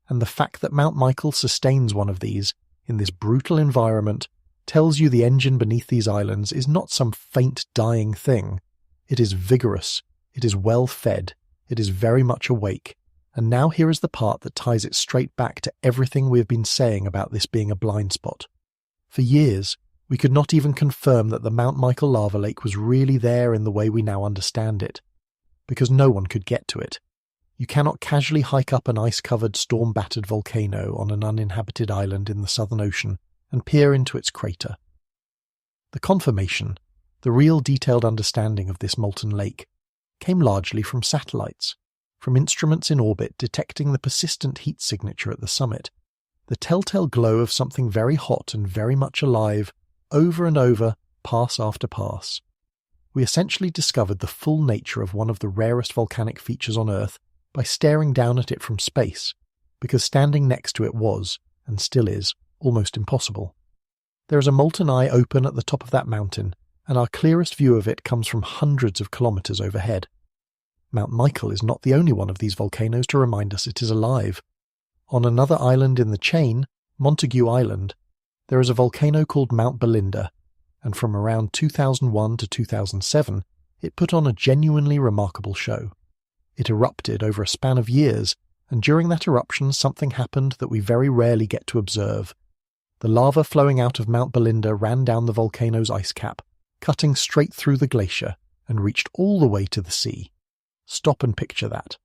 And the fact that Mount Michael sustains one of these, in this brutal environment, tells you the engine beneath these islands is not some faint, dying thing. It is vigorous, it is well fed, it is very much awake. And now here is the part that ties it straight back to everything we have been saying about this being a blind spot. For years, we could not even confirm that the Mount Michael lava lake was really there in the way we now understand it, because no one could get to it. You cannot casually hike up an ice-covered, storm-battered volcano on an uninhabited island in the Southern Ocean and peer into its crater. The confirmation, the real detailed understanding of this molten lake, came largely from satellites, from instruments in orbit detecting the persistent heat signature at the summit, the telltale glow of something very hot and very much alive, over and over, pass after pass. We essentially discovered the full nature of one of the rarest volcanic features on Earth by staring down at it from space, because standing next to it was, and still is, almost impossible. There is a molten eye open at the top of that mountain, and our clearest view of it comes from hundreds of kilometers overhead. Mount Michael is not the only one of these volcanoes to remind us it is alive. On another island in the chain, Montague Island, there is a volcano called Mount Belinda, and from around 2001 to 2007, it put on a genuinely remarkable show. It erupted over a span of years, and during that eruption something happened that we very rarely get to observe. The lava flowing out of Mount Belinda ran down the volcano's ice cap, cutting straight through the glacier, and reached all the way to the sea. Stop and picture that.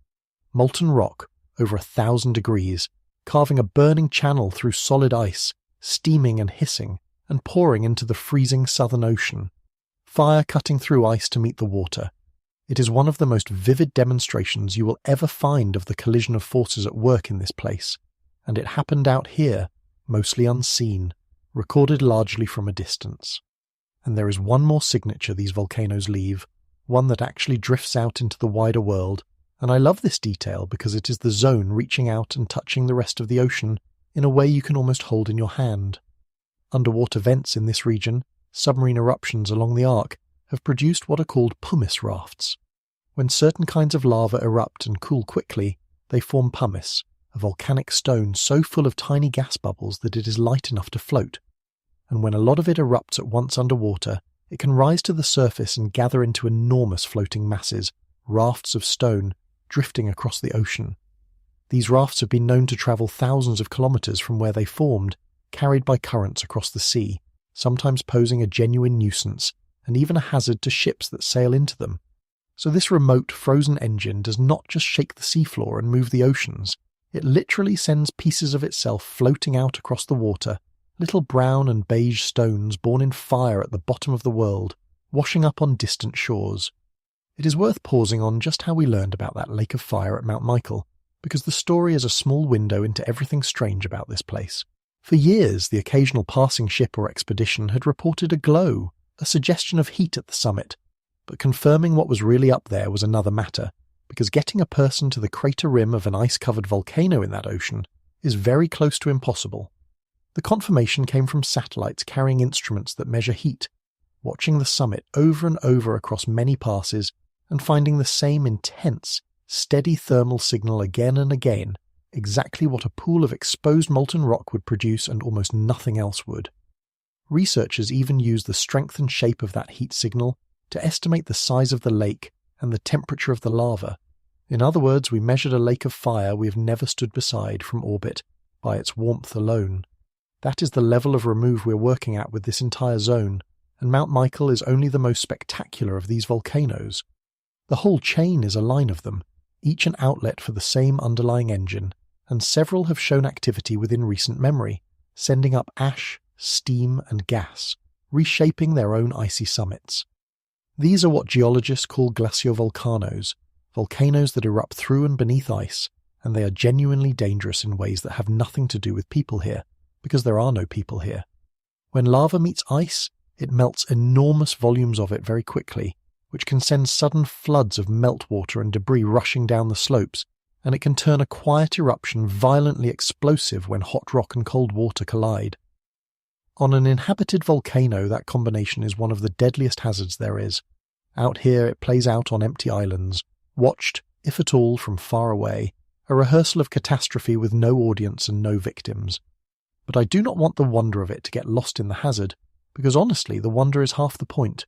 Molten rock, over 1,000 degrees, carving a burning channel through solid ice, steaming and hissing, and pouring into the freezing Southern Ocean. Fire cutting through ice to meet the water. It is one of the most vivid demonstrations you will ever find of the collision of forces at work in this place, and it happened out here, mostly unseen, recorded largely from a distance. And there is one more signature these volcanoes leave, one that actually drifts out into the wider world, and I love this detail because it is the zone reaching out and touching the rest of the ocean in a way you can almost hold in your hand. Underwater vents in this region, submarine eruptions along the arc, have produced what are called pumice rafts. When certain kinds of lava erupt and cool quickly, they form pumice, a volcanic stone so full of tiny gas bubbles that it is light enough to float. And when a lot of it erupts at once underwater, it can rise to the surface and gather into enormous floating masses, rafts of stone, drifting across the ocean. These rafts have been known to travel thousands of kilometers from where they formed, carried by currents across the sea, sometimes posing a genuine nuisance and even a hazard to ships that sail into them. So this remote, frozen engine does not just shake the seafloor and move the oceans, it literally sends pieces of itself floating out across the water, little brown and beige stones born in fire at the bottom of the world, washing up on distant shores. It is worth pausing on just how we learned about that lake of fire at Mount Michael, because the story is a small window into everything strange about this place. For years, the occasional passing ship or expedition had reported a glow, a suggestion of heat at the summit, but confirming what was really up there was another matter, because getting a person to the crater rim of an ice-covered volcano in that ocean is very close to impossible. The confirmation came from satellites carrying instruments that measure heat, watching the summit over and over across many passes and finding the same intense, steady thermal signal again and again, exactly what a pool of exposed molten rock would produce and almost nothing else would. Researchers even used the strength and shape of that heat signal to estimate the size of the lake and the temperature of the lava. In other words, we measured a lake of fire we have never stood beside from orbit by its warmth alone. That is the level of remove we're working at with this entire zone, and Mount Michael is only the most spectacular of these volcanoes. The whole chain is a line of them, each an outlet for the same underlying engine, and several have shown activity within recent memory, sending up ash, steam, and gas, reshaping their own icy summits. These are what geologists call glaciovolcanoes, volcanoes that erupt through and beneath ice, and they are genuinely dangerous in ways that have nothing to do with people here, because there are no people here. When lava meets ice, it melts enormous volumes of it very quickly, which can send sudden floods of meltwater and debris rushing down the slopes, and it can turn a quiet eruption violently explosive when hot rock and cold water collide. On an inhabited volcano, that combination is one of the deadliest hazards there is. Out here it plays out on empty islands, watched, if at all, from far away, a rehearsal of catastrophe with no audience and no victims. But I do not want the wonder of it to get lost in the hazard, because honestly the wonder is half the point.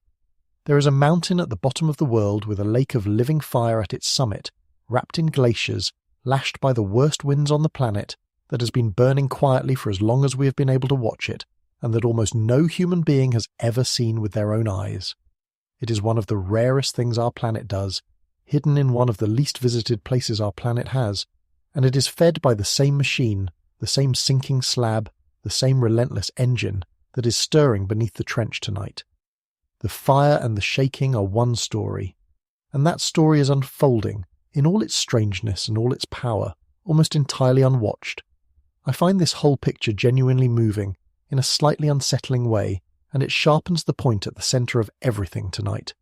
There is a mountain at the bottom of the world with a lake of living fire at its summit, wrapped in glaciers, lashed by the worst winds on the planet, that has been burning quietly for as long as we have been able to watch it, and that almost no human being has ever seen with their own eyes. It is one of the rarest things our planet does, hidden in one of the least visited places our planet has, and it is fed by the same machine, the same sinking slab, the same relentless engine that is stirring beneath the trench tonight. The fire and the shaking are one story, and that story is unfolding in all its strangeness and all its power, almost entirely unwatched. I find this whole picture genuinely moving, in a slightly unsettling way, and it sharpens the point at the centre of everything tonight.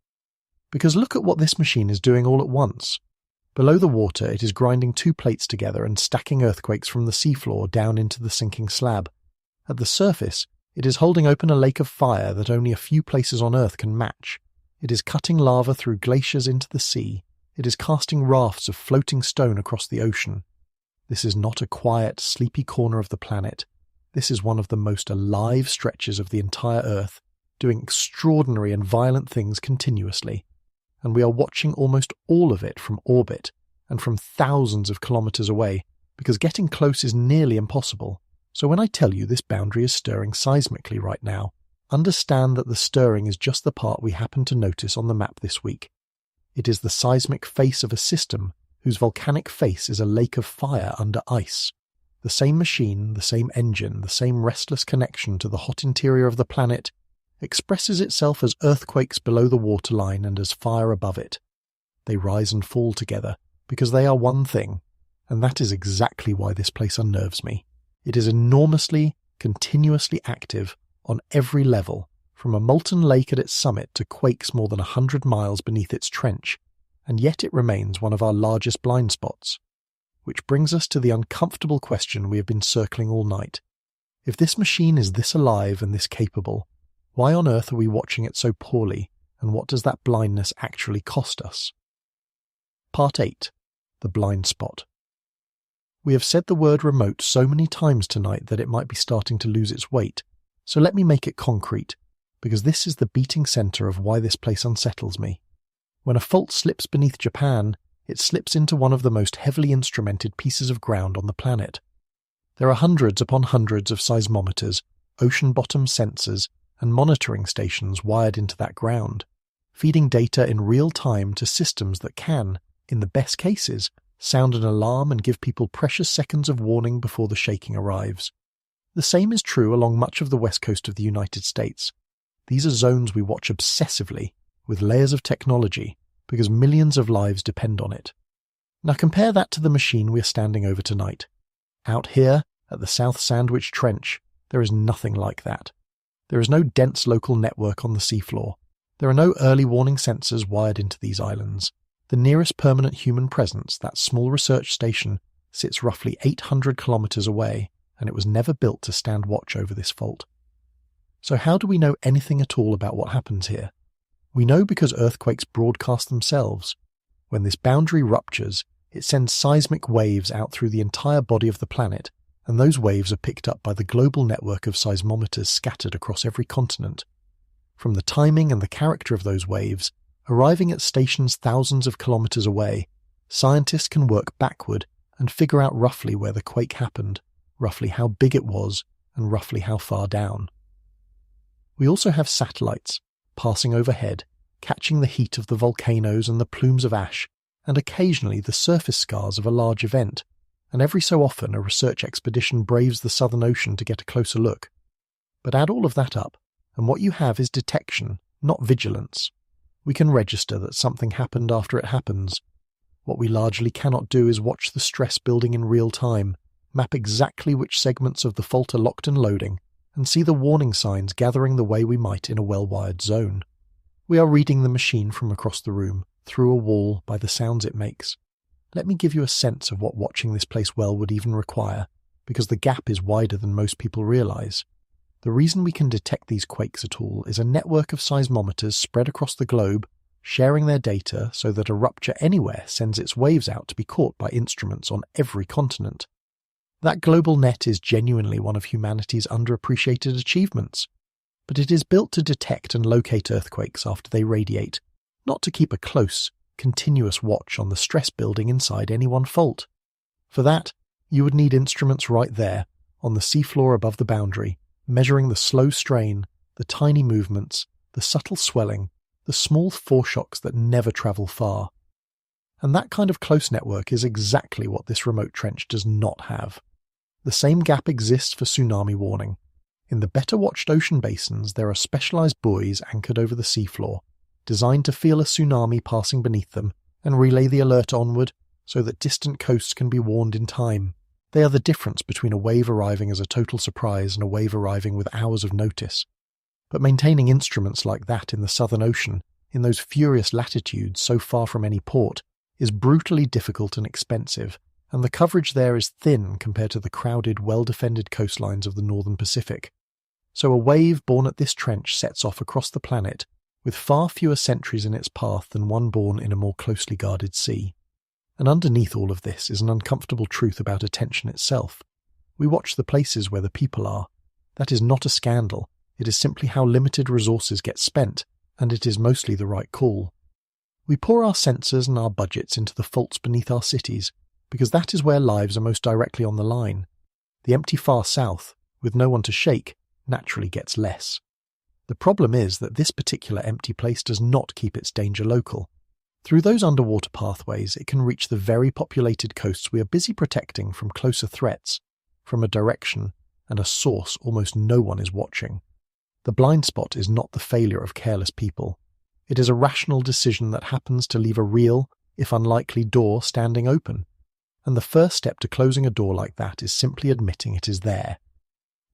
Because look at what this machine is doing all at once. Below the water, it is grinding two plates together and stacking earthquakes from the seafloor down into the sinking slab. At the surface, it is holding open a lake of fire that only a few places on Earth can match. It is cutting lava through glaciers into the sea. It is casting rafts of floating stone across the ocean. This is not a quiet, sleepy corner of the planet. This is one of the most alive stretches of the entire Earth, doing extraordinary and violent things continuously. And we are watching almost all of it from orbit and from thousands of kilometers away, because getting close is nearly impossible. So when I tell you this boundary is stirring seismically right now, understand that the stirring is just the part we happen to notice on the map this week. It is the seismic face of a system whose volcanic face is a lake of fire under ice. The same machine, the same engine, the same restless connection to the hot interior of the planet expresses itself as earthquakes below the waterline and as fire above it. They rise and fall together because they are one thing, and that is exactly why this place unnerves me. It is enormously, continuously active on every level, from a molten lake at its summit to quakes more than 100 miles beneath its trench, and yet it remains one of our largest blind spots. Which brings us to the uncomfortable question we have been circling all night. If this machine is this alive and this capable, why on earth are we watching it so poorly, and what does that blindness actually cost us? Part 8. The Blind Spot. We have said the word remote so many times tonight that it might be starting to lose its weight, so let me make it concrete, because this is the beating centre of why this place unsettles me. When a fault slips beneath Japan, it slips into one of the most heavily instrumented pieces of ground on the planet. There are hundreds upon hundreds of seismometers, ocean bottom sensors, and monitoring stations wired into that ground, feeding data in real time to systems that can, in the best cases, sound an alarm and give people precious seconds of warning before the shaking arrives. The same is true along much of the west coast of the United States. These are zones we watch obsessively, with layers of technology, because millions of lives depend on it. Now compare that to the machine we are standing over tonight. Out here, at the South Sandwich Trench, there is nothing like that. There is no dense local network on the seafloor. There are no early warning sensors wired into these islands. The nearest permanent human presence, that small research station, sits roughly 800 kilometers away, and it was never built to stand watch over this fault. So how do we know anything at all about what happens here? We know because earthquakes broadcast themselves. When this boundary ruptures, it sends seismic waves out through the entire body of the planet, and those waves are picked up by the global network of seismometers scattered across every continent. From the timing and the character of those waves, arriving at stations thousands of kilometers away, scientists can work backward and figure out roughly where the quake happened, roughly how big it was, and roughly how far down. We also have satellites, passing overhead, catching the heat of the volcanoes and the plumes of ash, and occasionally the surface scars of a large event, and every so often a research expedition braves the Southern Ocean to get a closer look. But add all of that up, and what you have is detection, not vigilance. We can register that something happened after it happens. What we largely cannot do is watch the stress building in real time, map exactly which segments of the fault are locked and loading, and see the warning signs gathering the way we might in a well-wired zone. We are reading the machine from across the room, through a wall, by the sounds it makes. Let me give you a sense of what watching this place well would even require, because the gap is wider than most people realise. The reason we can detect these quakes at all is a network of seismometers spread across the globe, sharing their data so that a rupture anywhere sends its waves out to be caught by instruments on every continent. That global net is genuinely one of humanity's underappreciated achievements, but it is built to detect and locate earthquakes after they radiate, not to keep a close, continuous watch on the stress building inside any one fault. For that, you would need instruments right there, on the seafloor above the boundary, measuring the slow strain, the tiny movements, the subtle swelling, the small foreshocks that never travel far. And that kind of close network is exactly what this remote trench does not have. The same gap exists for tsunami warning. In the better-watched ocean basins, there are specialised buoys anchored over the seafloor, designed to feel a tsunami passing beneath them and relay the alert onward so that distant coasts can be warned in time. They are the difference between a wave arriving as a total surprise and a wave arriving with hours of notice. But maintaining instruments like that in the Southern Ocean, in those furious latitudes so far from any port, is brutally difficult and expensive, and the coverage there is thin compared to the crowded, well-defended coastlines of the Northern Pacific. So a wave born at this trench sets off across the planet, with far fewer sentries in its path than one born in a more closely guarded sea. And underneath all of this is an uncomfortable truth about attention itself. We watch the places where the people are. That is not a scandal. It is simply how limited resources get spent, and it is mostly the right call. We pour our sensors and our budgets into the faults beneath our cities, because that is where lives are most directly on the line. The empty far south, with no one to shake, naturally gets less. The problem is that this particular empty place does not keep its danger local. Through those underwater pathways, it can reach the very populated coasts we are busy protecting from closer threats, from a direction and a source almost no one is watching. The blind spot is not the failure of careless people. It is a rational decision that happens to leave a real, if unlikely, door standing open. And the first step to closing a door like that is simply admitting it is there.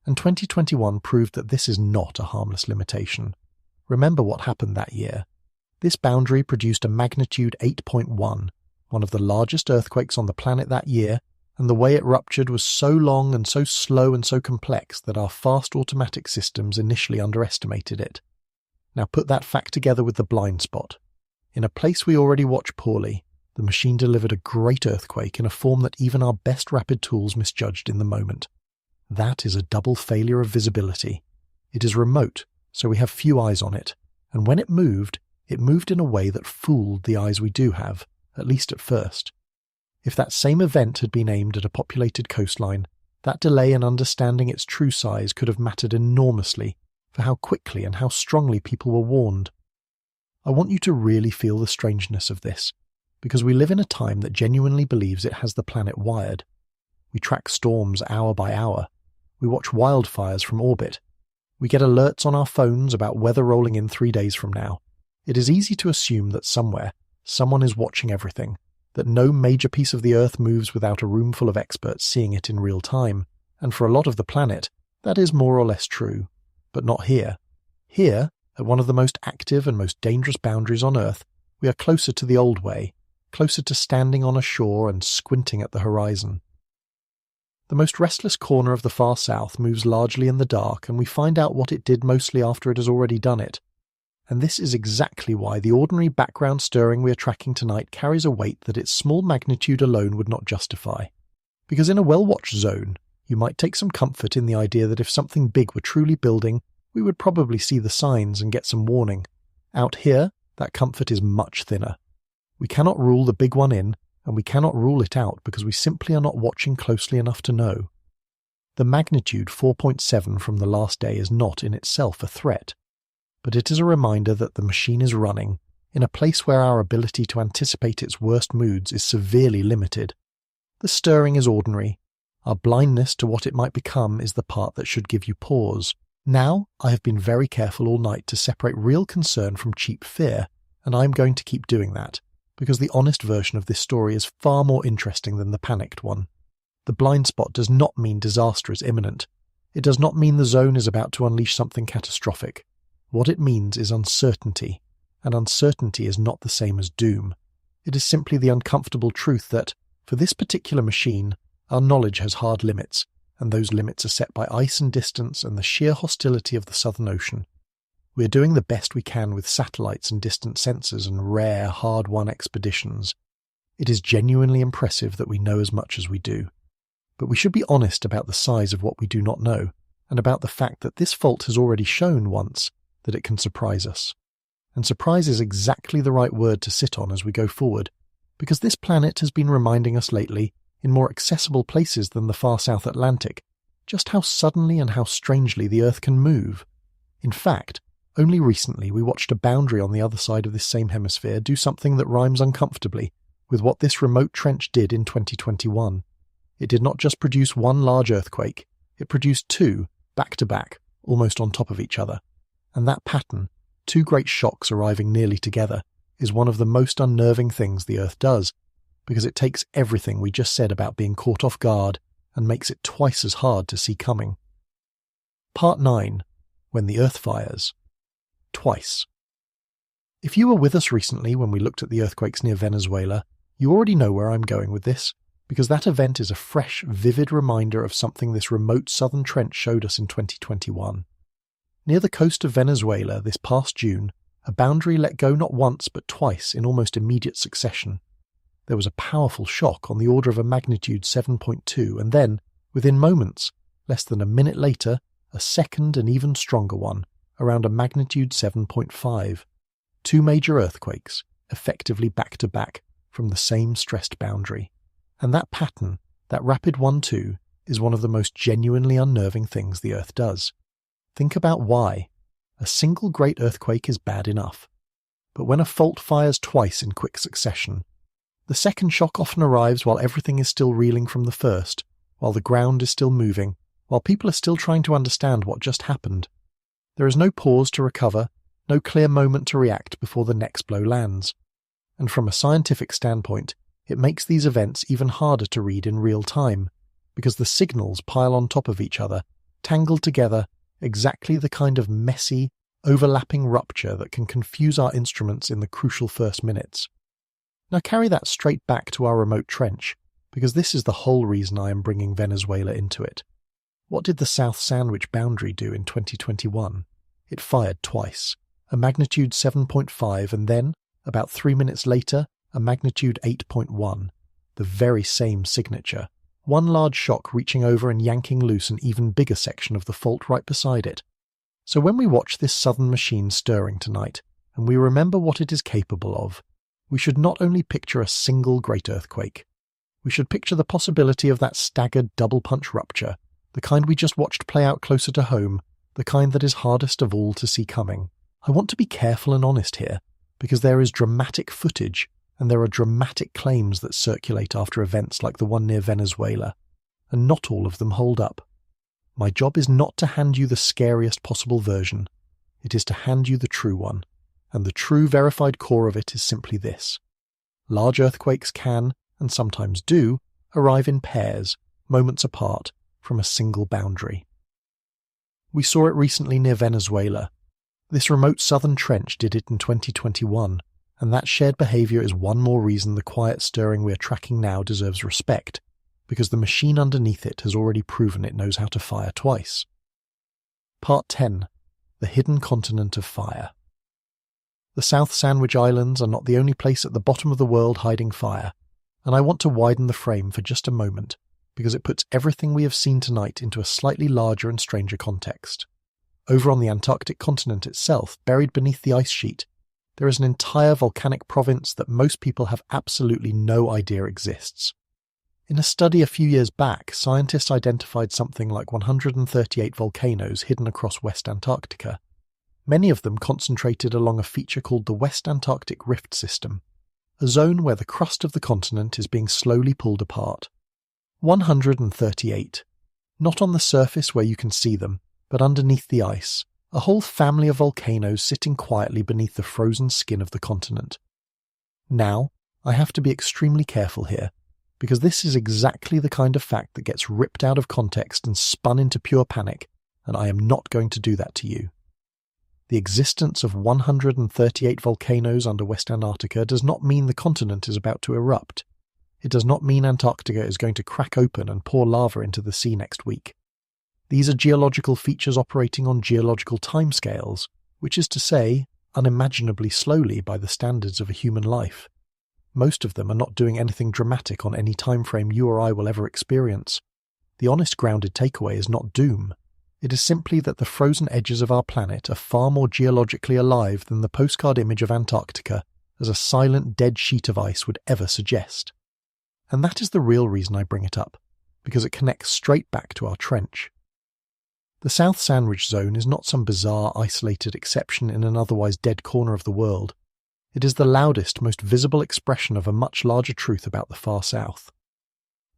And 2021 proved that this is not a harmless limitation. Remember what happened that year. This boundary produced a magnitude 8.1, one of the largest earthquakes on the planet that year, and the way it ruptured was so long and so slow and so complex that our fast automatic systems initially underestimated it. Now put that fact together with the blind spot. In a place we already watch poorly, the machine delivered a great earthquake in a form that even our best rapid tools misjudged in the moment. That is a double failure of visibility. It is remote, so we have few eyes on it, and when it moved in a way that fooled the eyes we do have, at least at first. If that same event had been aimed at a populated coastline, that delay in understanding its true size could have mattered enormously for how quickly and how strongly people were warned. I want you to really feel the strangeness of this, because we live in a time that genuinely believes it has the planet wired. We track storms hour by hour. We watch wildfires from orbit. We get alerts on our phones about weather rolling in 3 days from now. It is easy to assume that somewhere, someone is watching everything, that no major piece of the Earth moves without a room full of experts seeing it in real time, and for a lot of the planet, that is more or less true. But not here. Here, at one of the most active and most dangerous boundaries on Earth, we are closer to the old way, closer to standing on a shore and squinting at the horizon. The most restless corner of the far south moves largely in the dark, and we find out what it did mostly after it has already done it. And this is exactly why the ordinary background stirring we are tracking tonight carries a weight that its small magnitude alone would not justify. Because in a well-watched zone, you might take some comfort in the idea that if something big were truly building, we would probably see the signs and get some warning. Out here, that comfort is much thinner. We cannot rule the big one in, and we cannot rule it out because we simply are not watching closely enough to know. The magnitude 4.7 from the last day is not in itself a threat, but it is a reminder that the machine is running in a place where our ability to anticipate its worst moods is severely limited. The stirring is ordinary. Our blindness to what it might become is the part that should give you pause. Now, I have been very careful all night to separate real concern from cheap fear, And I'm going to keep doing that, because the honest version of this story is far more interesting than the panicked one. The blind spot does not mean disaster is imminent. It does not mean the zone is about to unleash something catastrophic. What it means is uncertainty, and uncertainty is not the same as doom. It is simply the uncomfortable truth that, for this particular machine, our knowledge has hard limits, and those limits are set by ice and distance and the sheer hostility of the Southern Ocean. We are doing the best we can with satellites and distant sensors and rare, hard-won expeditions. It is genuinely impressive that we know as much as we do. But we should be honest about the size of what we do not know, and about the fact that this fault has already shown once that it can surprise us. And surprise is exactly the right word to sit on as we go forward, because this planet has been reminding us lately, in more accessible places than the far South Atlantic, just how suddenly and how strangely the Earth can move. In fact, only recently we watched a boundary on the other side of this same hemisphere do something that rhymes uncomfortably with what this remote trench did in 2021. It did not just produce one large earthquake, it produced two, back-to-back, almost on top of each other. And that pattern, two great shocks arriving nearly together, is one of the most unnerving things the Earth does, because it takes everything we just said about being caught off guard and makes it twice as hard to see coming. Part 9. When the Earth Fires. Twice. If you were with us recently when we looked at the earthquakes near Venezuela, you already know where I'm going with this, because that event is a fresh, vivid reminder of something this remote southern trench showed us in 2021. Near the coast of Venezuela this past June, a boundary let go not once but twice in almost immediate succession. There was a powerful shock on the order of a magnitude 7.2, and then, within moments, less than a minute later, a second and even stronger one, around a magnitude 7.5. Two major earthquakes, effectively back-to-back, from the same stressed boundary. And that pattern, that rapid 1-2, is one of the most genuinely unnerving things the Earth does. Think about why. A single great earthquake is bad enough. But when a fault fires twice in quick succession, the second shock often arrives while everything is still reeling from the first, while the ground is still moving, while people are still trying to understand what just happened. There is no pause to recover, no clear moment to react before the next blow lands. And from a scientific standpoint, it makes these events even harder to read in real time, because the signals pile on top of each other, tangled together, exactly the kind of messy, overlapping rupture that can confuse our instruments in the crucial first minutes. Now carry that straight back to our remote trench, because this is the whole reason I am bringing Venezuela into it. What did the South Sandwich boundary do in 2021? It fired twice, a magnitude 7.5 and then, about 3 minutes later, a magnitude 8.1, the very same signature, one large shock reaching over and yanking loose an even bigger section of the fault right beside it. So when we watch this southern machine stirring tonight, and we remember what it is capable of, we should not only picture a single great earthquake, we should picture the possibility of that staggered double-punch rupture, the kind we just watched play out closer to home, the kind that is hardest of all to see coming. I want to be careful and honest here, because there is dramatic footage, and there are dramatic claims that circulate after events like the one near Venezuela, and not all of them hold up. My job is not to hand you the scariest possible version, it is to hand you the true one, and the true verified core of it is simply this. Large earthquakes can, and sometimes do, arrive in pairs, moments apart, from a single boundary. We saw it recently near Venezuela. This remote southern trench did it in 2021, and that shared behaviour is one more reason the quiet stirring we are tracking now deserves respect, because the machine underneath it has already proven it knows how to fire twice. Part 10. The Hidden Continent of Fire. The South Sandwich Islands are not the only place at the bottom of the world hiding fire, and I want to widen the frame for just a moment, because it puts everything we have seen tonight into a slightly larger and stranger context. Over on the Antarctic continent itself, buried beneath the ice sheet, there is an entire volcanic province that most people have absolutely no idea exists. In a study a few years back, scientists identified something like 138 volcanoes hidden across West Antarctica. Many of them concentrated along a feature called the West Antarctic Rift System, a zone where the crust of the continent is being slowly pulled apart. 138. Not on the surface where you can see them, but underneath the ice, A whole family of volcanoes sitting quietly beneath the frozen skin of the continent. Now, I have to be extremely careful here, because this is exactly the kind of fact that gets ripped out of context and spun into pure panic, and I am not going to do that to you. The existence of 138 volcanoes under West Antarctica does not mean the continent is about to erupt. It does not mean Antarctica is going to crack open and pour lava into the sea next week. These are geological features operating on geological timescales, which is to say, unimaginably slowly by the standards of a human life. Most of them are not doing anything dramatic on any time frame you or I will ever experience. The honest grounded takeaway is not doom. It is simply that the frozen edges of our planet are far more geologically alive than the postcard image of Antarctica as a silent dead sheet of ice would ever suggest. And that is the real reason I bring it up, because it connects straight back to our trench. The South Sandwich Zone is not some bizarre, isolated exception in an otherwise dead corner of the world. It is the loudest, most visible expression of a much larger truth about the far south.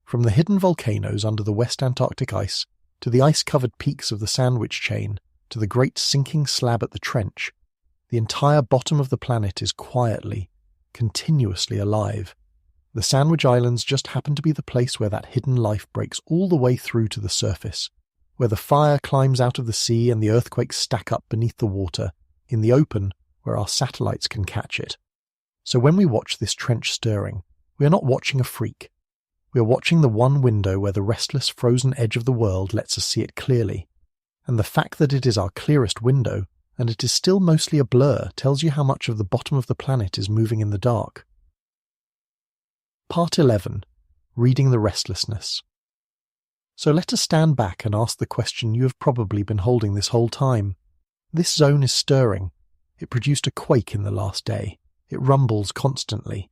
From the hidden volcanoes under the West Antarctic ice, to the ice-covered peaks of the Sandwich Chain, to the great sinking slab at the trench, the entire bottom of the planet is quietly, continuously alive. The Sandwich Islands just happen to be the place where that hidden life breaks all the way through to the surface, where the fire climbs out of the sea and the earthquakes stack up beneath the water, in the open, where our satellites can catch it. So when we watch this trench stirring, we are not watching a freak. We are watching the one window where the restless frozen edge of the world lets us see it clearly. And the fact that it is our clearest window, and it is still mostly a blur, tells you how much of the bottom of the planet is moving in the dark. Part 11. Reading the Restlessness. So let us stand back and ask the question you have probably been holding this whole time. This zone is stirring. It produced a quake in the last day. It rumbles constantly.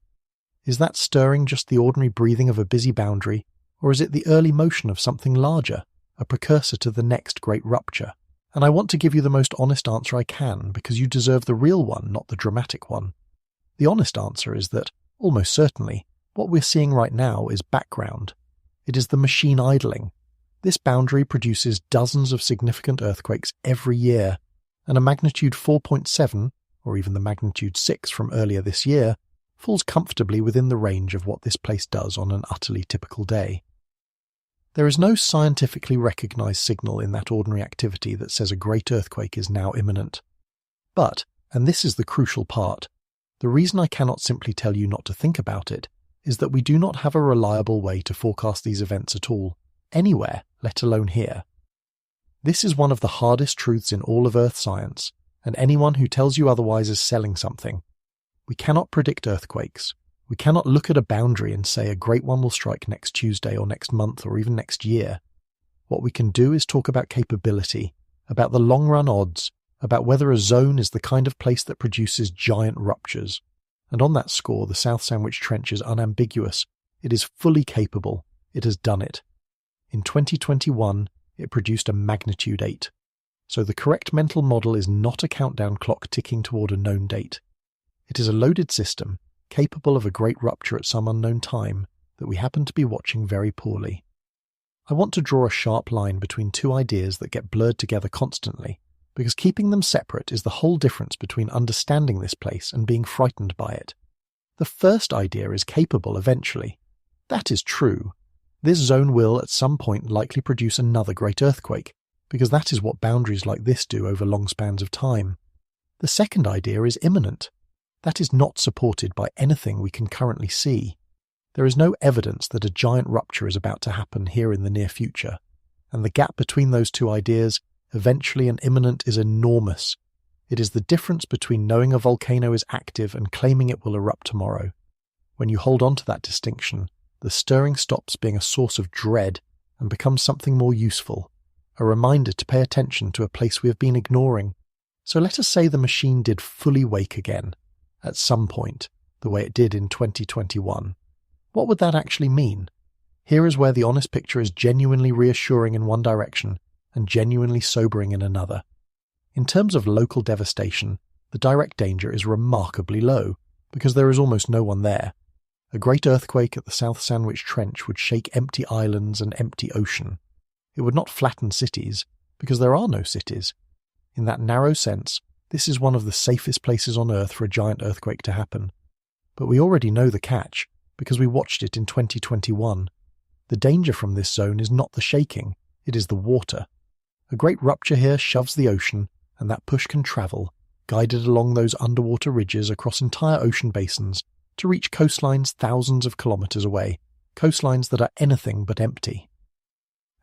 Is that stirring just the ordinary breathing of a busy boundary, or is it the early motion of something larger, a precursor to the next great rupture? And I want to give you the most honest answer I can, because you deserve the real one, not the dramatic one. The honest answer is that, almost certainly, what we're seeing right now is background. It is the machine idling. This boundary produces dozens of significant earthquakes every year, and a magnitude 4.7, or even the magnitude 6 from earlier this year, falls comfortably within the range of what this place does on an utterly typical day. There is no scientifically recognized signal in that ordinary activity that says a great earthquake is now imminent. But, and this is the crucial part, the reason I cannot simply tell you not to think about it is that we do not have a reliable way to forecast these events at all, anywhere, let alone here. This is one of the hardest truths in all of Earth science, and anyone who tells you otherwise is selling something. We cannot predict earthquakes. We cannot look at a boundary and say a great one will strike next Tuesday or next month or even next year. What we can do is talk about capability, about the long-run odds, about whether a zone is the kind of place that produces giant ruptures. And on that score, the South Sandwich Trench is unambiguous. It is fully capable. It has done it. In 2021, it produced a magnitude 8. So the correct mental model is not a countdown clock ticking toward a known date. It is a loaded system, capable of a great rupture at some unknown time, that we happen to be watching very poorly. I want to draw a sharp line between two ideas that get blurred together constantly, because keeping them separate is the whole difference between understanding this place and being frightened by it. The first idea is capable eventually. That is true. This zone will at some point likely produce another great earthquake, because that is what boundaries like this do over long spans of time. The second idea is imminent. That is not supported by anything we can currently see. There is no evidence that a giant rupture is about to happen here in the near future, and the gap between those two ideas, eventually and imminent, is enormous. It is the difference between knowing a volcano is active and claiming it will erupt tomorrow. When you hold on to that distinction, the stirring stops being a source of dread and becomes something more useful, a reminder to pay attention to a place we have been ignoring. So let us say the machine did fully wake again, at some point, the way it did in 2021. What would that actually mean? Here is where the honest picture is genuinely reassuring in one direction and genuinely sobering in another. In terms of local devastation, the direct danger is remarkably low, because there is almost no one there. A great earthquake at the South Sandwich Trench would shake empty islands and empty ocean. It would not flatten cities, because there are no cities. In that narrow sense, this is one of the safest places on Earth for a giant earthquake to happen. But we already know the catch, because we watched it in 2021. The danger from this zone is not the shaking, it is the water. A great rupture here shoves the ocean, and that push can travel, guided along those underwater ridges across entire ocean basins, to reach coastlines thousands of kilometers away, coastlines that are anything but empty.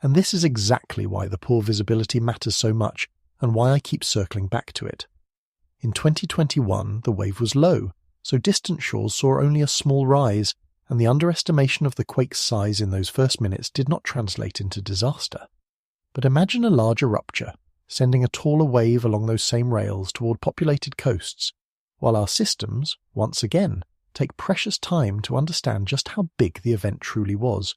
And this is exactly why the poor visibility matters so much, and why I keep circling back to it. In 2021, the wave was low, so distant shores saw only a small rise, and the underestimation of the quake's size in those first minutes did not translate into disaster. But imagine a larger rupture, sending a taller wave along those same rails toward populated coasts, while our systems, once again, take precious time to understand just how big the event truly was.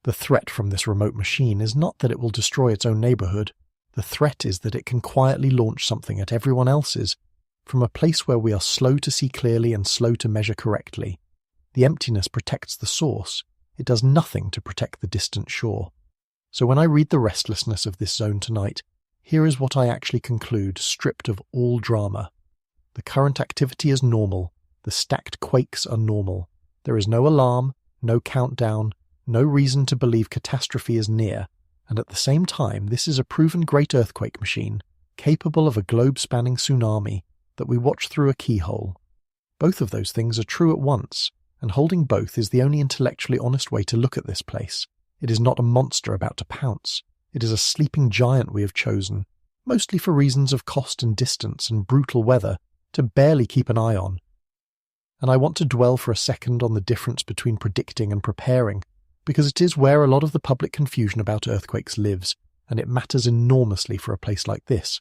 The threat from this remote machine is not that it will destroy its own neighborhood. The threat is that it can quietly launch something at everyone else's, from a place where we are slow to see clearly and slow to measure correctly. The emptiness protects the source. It does nothing to protect the distant shore. So when I read the restlessness of this zone tonight, here is what I actually conclude, stripped of all drama. The current activity is normal. The stacked quakes are normal. There is no alarm, no countdown, no reason to believe catastrophe is near, and at the same time this is a proven great earthquake machine, capable of a globe-spanning tsunami that we watch through a keyhole. Both of those things are true at once, and holding both is the only intellectually honest way to look at this place. It is not a monster about to pounce. It is a sleeping giant we have chosen, mostly for reasons of cost and distance and brutal weather, to barely keep an eye on. And I want to dwell for a second on the difference between predicting and preparing, because it is where a lot of the public confusion about earthquakes lives, and it matters enormously for a place like this.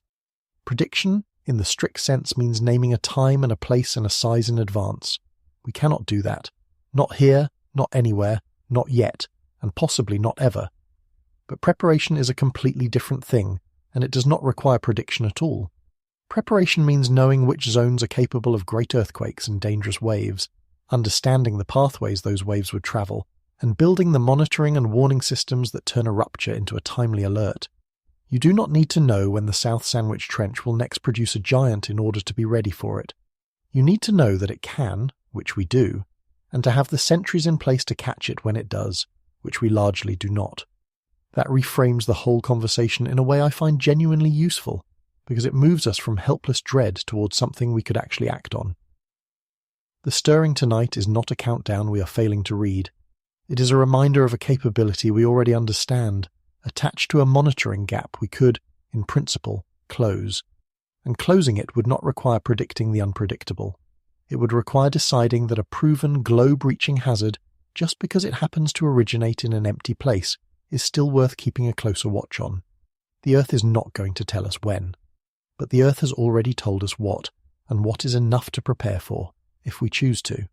Prediction, in the strict sense, means naming a time and a place and a size in advance. We cannot do that. Not here, not anywhere, not yet, and possibly not ever. But preparation is a completely different thing, and it does not require prediction at all. Preparation means knowing which zones are capable of great earthquakes and dangerous waves, understanding the pathways those waves would travel, and building the monitoring and warning systems that turn a rupture into a timely alert. You do not need to know when the South Sandwich Trench will next produce a giant in order to be ready for it. You need to know that it can, which we do, and to have the sentries in place to catch it when it does, which we largely do not. That reframes the whole conversation in a way I find genuinely useful, because it moves us from helpless dread towards something we could actually act on. The stirring tonight is not a countdown we are failing to read. It is a reminder of a capability we already understand, attached to a monitoring gap we could, in principle, close. And closing it would not require predicting the unpredictable. It would require deciding that a proven globe-reaching hazard, just because it happens to originate in an empty place, is still worth keeping a closer watch on. The Earth is not going to tell us when. But the Earth has already told us what, and what is enough to prepare for, if we choose to.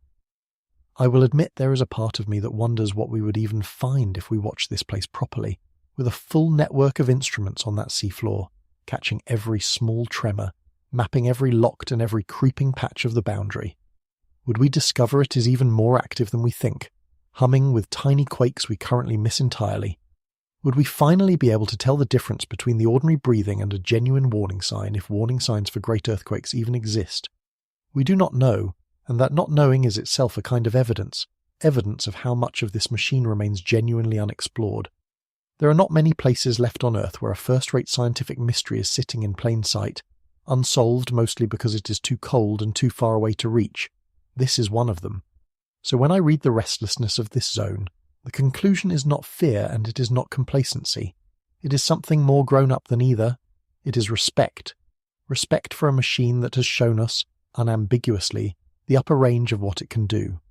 I will admit there is a part of me that wonders what we would even find if we watched this place properly, with a full network of instruments on that seafloor, catching every small tremor, mapping every locked and every creeping patch of the boundary. Would we discover it is even more active than we think, humming with tiny quakes we currently miss entirely? Would we finally be able to tell the difference between the ordinary breathing and a genuine warning sign if warning signs for great earthquakes even exist? We do not know, and that not knowing is itself a kind of evidence of how much of this machine remains genuinely unexplored. There are not many places left on Earth where a first-rate scientific mystery is sitting in plain sight, unsolved mostly because it is too cold and too far away to reach. This is one of them. So when I read the restlessness of this zone, the conclusion is not fear and it is not complacency. It is something more grown up than either. It is respect. Respect for a machine that has shown us, unambiguously, the upper range of what it can do.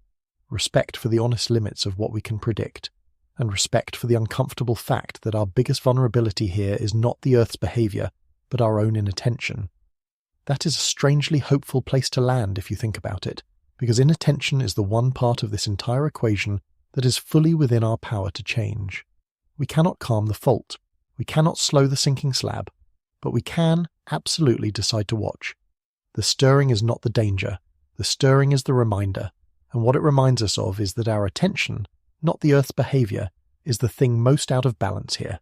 Respect for the honest limits of what we can predict. And respect for the uncomfortable fact that our biggest vulnerability here is not the Earth's behavior, but our own inattention. That is a strangely hopeful place to land if you think about it, because inattention is the one part of this entire equation that is fully within our power to change. We cannot calm the fault. We cannot slow the sinking slab. But we can absolutely decide to watch. The stirring is not the danger. The stirring is the reminder. And what it reminds us of is that our attention, not the Earth's behavior, is the thing most out of balance here.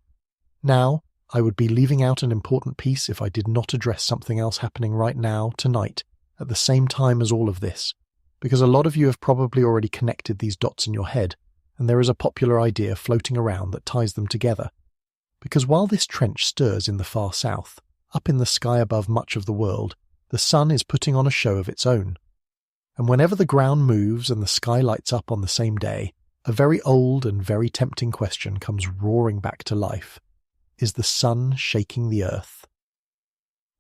Now, I would be leaving out an important piece if I did not address something else happening right now, tonight, at the same time as all of this, because a lot of you have probably already connected these dots in your head, and there is a popular idea floating around that ties them together. Because while this trench stirs in the far south, up in the sky above much of the world, the sun is putting on a show of its own. And whenever the ground moves and the sky lights up on the same day, a very old and very tempting question comes roaring back to life. Is the sun shaking the earth?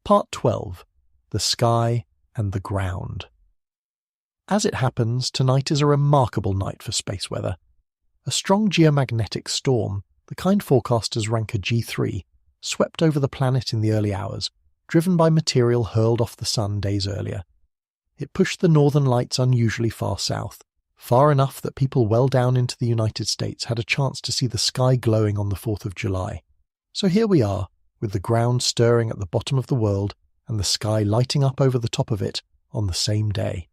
Part 12. The Sky and the Ground. As it happens, tonight is a remarkable night for space weather. A strong geomagnetic storm, the kind forecasters rank a G3, swept over the planet in the early hours, driven by material hurled off the sun days earlier. It pushed the northern lights unusually far south, far enough that people well down into the United States had a chance to see the sky glowing on the 4th of July. So here we are, with the ground stirring at the bottom of the world and the sky lighting up over the top of it on the same day.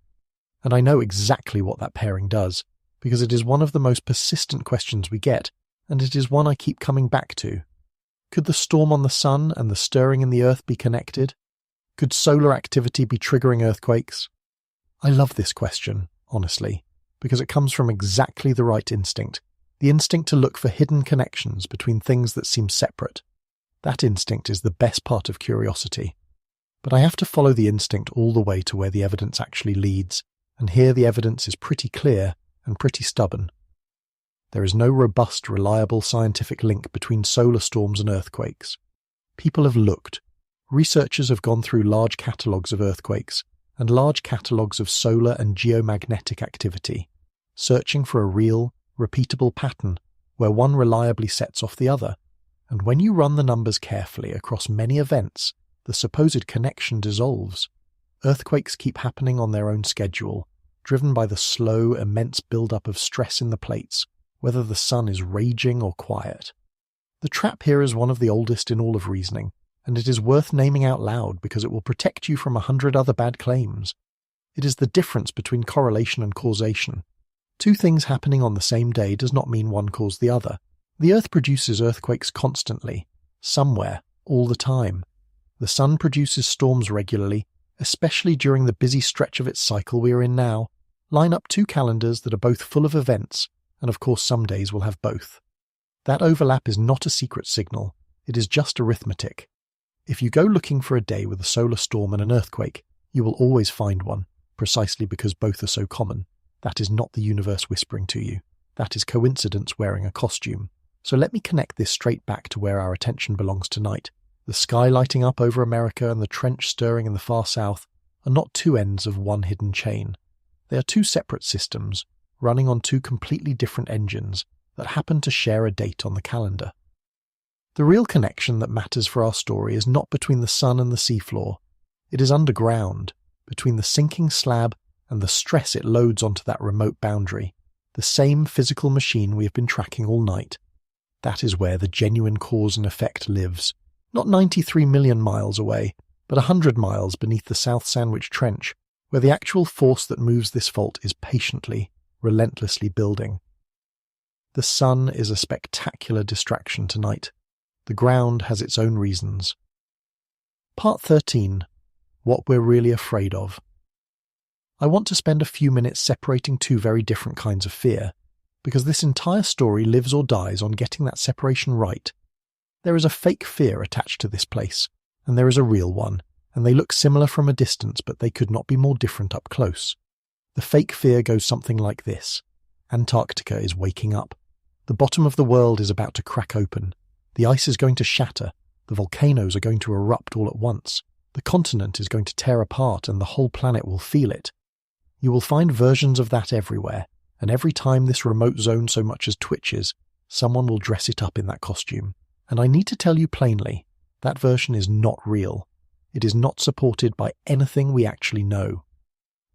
And I know exactly what that pairing does, because it is one of the most persistent questions we get, and it is one I keep coming back to. Could the storm on the sun and the stirring in the earth be connected? Could solar activity be triggering earthquakes? I love this question, honestly, because it comes from exactly the right instinct, the instinct to look for hidden connections between things that seem separate. That instinct is the best part of curiosity. But I have to follow the instinct all the way to where the evidence actually leads, and here the evidence is pretty clear and pretty stubborn. There is no robust, reliable scientific link between solar storms and earthquakes. People have looked. Researchers have gone through large catalogues of earthquakes and large catalogues of solar and geomagnetic activity, searching for a real, repeatable pattern where one reliably sets off the other. And when you run the numbers carefully across many events, the supposed connection dissolves. Earthquakes keep happening on their own schedule, driven by the slow, immense build-up of stress in the plates, whether the sun is raging or quiet. The trap here is one of the oldest in all of reasoning, and it is worth naming out loud because it will protect you from 100 other bad claims. It is the difference between correlation and causation. Two things happening on the same day does not mean one caused the other. The Earth produces earthquakes constantly, somewhere, all the time. The sun produces storms regularly, especially during the busy stretch of its cycle we are in now. Line up two calendars that are both full of events, and of course some days will have both. That overlap is not a secret signal, it is just arithmetic. If you go looking for a day with a solar storm and an earthquake, you will always find one, precisely because both are so common. That is not the universe whispering to you. That is coincidence wearing a costume. So let me connect this straight back to where our attention belongs tonight. The sky lighting up over America and the trench stirring in the far south are not two ends of one hidden chain. They are two separate systems, running on two completely different engines that happen to share a date on the calendar. The real connection that matters for our story is not between the sun and the seafloor. It is underground, between the sinking slab and the stress it loads onto that remote boundary, the same physical machine we have been tracking all night. That is where the genuine cause and effect lives, not 93 million miles away, but 100 miles beneath the South Sandwich Trench, where the actual force that moves this fault is patiently, relentlessly building. The sun is a spectacular distraction tonight. The ground has its own reasons. Part 13. What we're really afraid of. I want to spend a few minutes separating two very different kinds of fear, because this entire story lives or dies on getting that separation right. There is a fake fear attached to this place, and there is a real one, and they look similar from a distance, but they could not be more different up close. The fake fear goes something like this. Antarctica is waking up. The bottom of the world is about to crack open. The ice is going to shatter. The volcanoes are going to erupt all at once. The continent is going to tear apart and the whole planet will feel it. You will find versions of that everywhere, and every time this remote zone so much as twitches, someone will dress it up in that costume. And I need to tell you plainly, that version is not real. It is not supported by anything we actually know.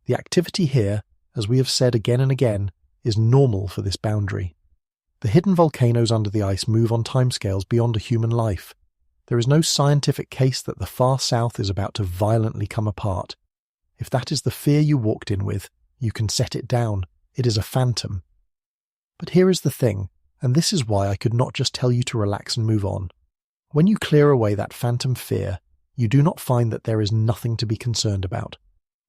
The activity here, as we have said again and again, is normal for this boundary. The hidden volcanoes under the ice move on timescales beyond a human life. There is no scientific case that the far south is about to violently come apart. If that is the fear you walked in with, you can set it down. It is a phantom. But here is the thing, and this is why I could not just tell you to relax and move on. When you clear away that phantom fear, you do not find that there is nothing to be concerned about.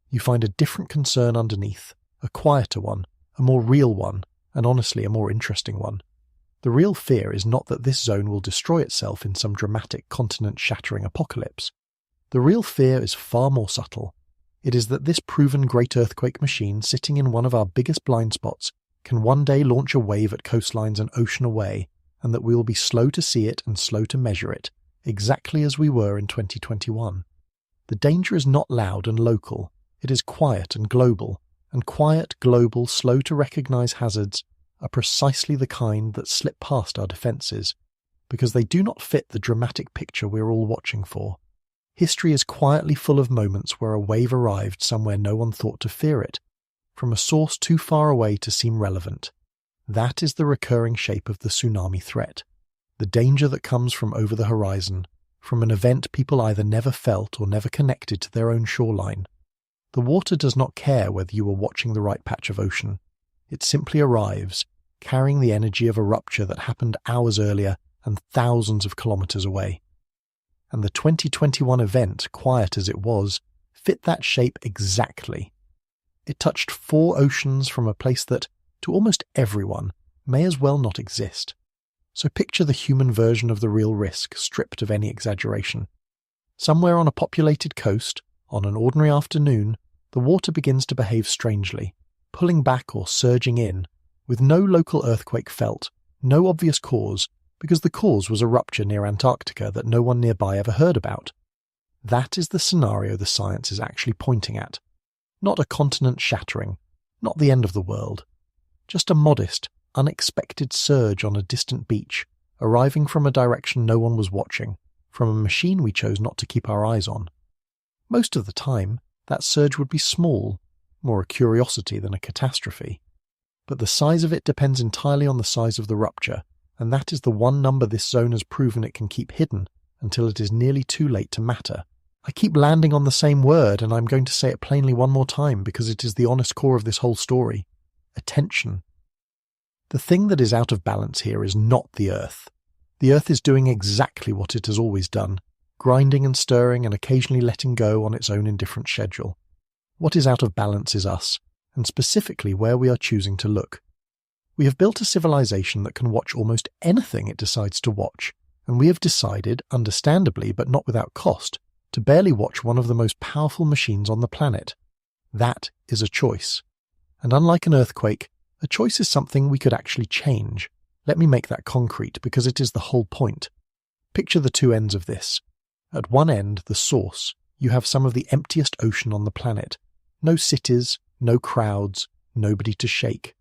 You find a different concern underneath, a quieter one, a more real one, and honestly a more interesting one. The real fear is not that this zone will destroy itself in some dramatic continent-shattering apocalypse. The real fear is far more subtle. It is that this proven great earthquake machine sitting in one of our biggest blind spots can one day launch a wave at coastlines an ocean away, and that we will be slow to see it and slow to measure it, exactly as we were in 2021. The danger is not loud and local, it is quiet and global, and quiet, global, slow to recognise hazards are precisely the kind that slip past our defences, because they do not fit the dramatic picture we're all watching for. History is quietly full of moments where a wave arrived somewhere no one thought to fear it, from a source too far away to seem relevant. That is the recurring shape of the tsunami threat, the danger that comes from over the horizon, from an event people either never felt or never connected to their own shoreline. The water does not care whether you are watching the right patch of ocean. It simply arrives, carrying the energy of a rupture that happened hours earlier and thousands of kilometres away. And the 2021 event, quiet as it was, fit that shape exactly. It touched 4 oceans from a place that, to almost everyone, may as well not exist. So picture the human version of the real risk, stripped of any exaggeration. Somewhere on a populated coast, on an ordinary afternoon, the water begins to behave strangely, pulling back or surging in, with no local earthquake felt, no obvious cause, because the cause was a rupture near Antarctica that no one nearby ever heard about. That is the scenario the science is actually pointing at. Not a continent shattering, not the end of the world. Just a modest, unexpected surge on a distant beach, arriving from a direction no one was watching, from a machine we chose not to keep our eyes on. Most of the time, that surge would be small, more a curiosity than a catastrophe. But the size of it depends entirely on the size of the rupture, and that is the one number this zone has proven it can keep hidden until it is nearly too late to matter. I keep landing on the same word, and I'm going to say it plainly one more time because it is the honest core of this whole story. Attention. The thing that is out of balance here is not the Earth. The Earth is doing exactly what it has always done, grinding and stirring and occasionally letting go on its own indifferent schedule. What is out of balance is us, and specifically where we are choosing to look. We have built a civilization that can watch almost anything it decides to watch, and we have decided, understandably but not without cost, to barely watch one of the most powerful machines on the planet. That is a choice. And unlike an earthquake, a choice is something we could actually change. Let me make that concrete because it is the whole point. Picture the two ends of this. At one end, the source, you have some of the emptiest ocean on the planet. No cities, no crowds, nobody to shake.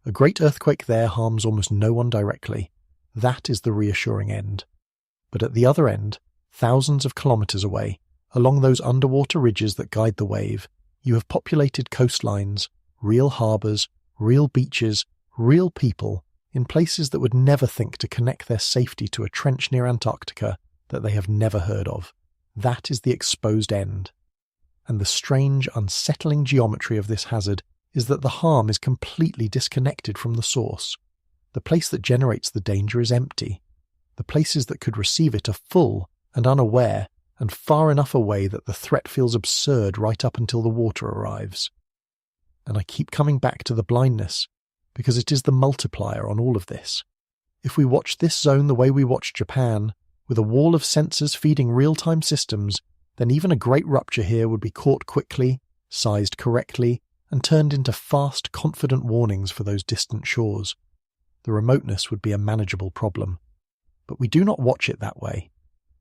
A great earthquake there harms almost no one directly. That is the reassuring end. But at the other end, thousands of kilometres away, along those underwater ridges that guide the wave, you have populated coastlines, real harbours, real beaches, real people, in places that would never think to connect their safety to a trench near Antarctica that they have never heard of. That is the exposed end. And the strange, unsettling geometry of this hazard is that the harm is completely disconnected from the source. The place that generates the danger is empty. The places that could receive it are full and unaware and far enough away that the threat feels absurd right up until the water arrives. And I keep coming back to the blindness, because it is the multiplier on all of this. If we watch this zone the way we watch Japan, with a wall of sensors feeding real-time systems, then even a great rupture here would be caught quickly, sized correctly, and turned into fast, confident warnings for those distant shores. The remoteness would be a manageable problem. But we do not watch it that way.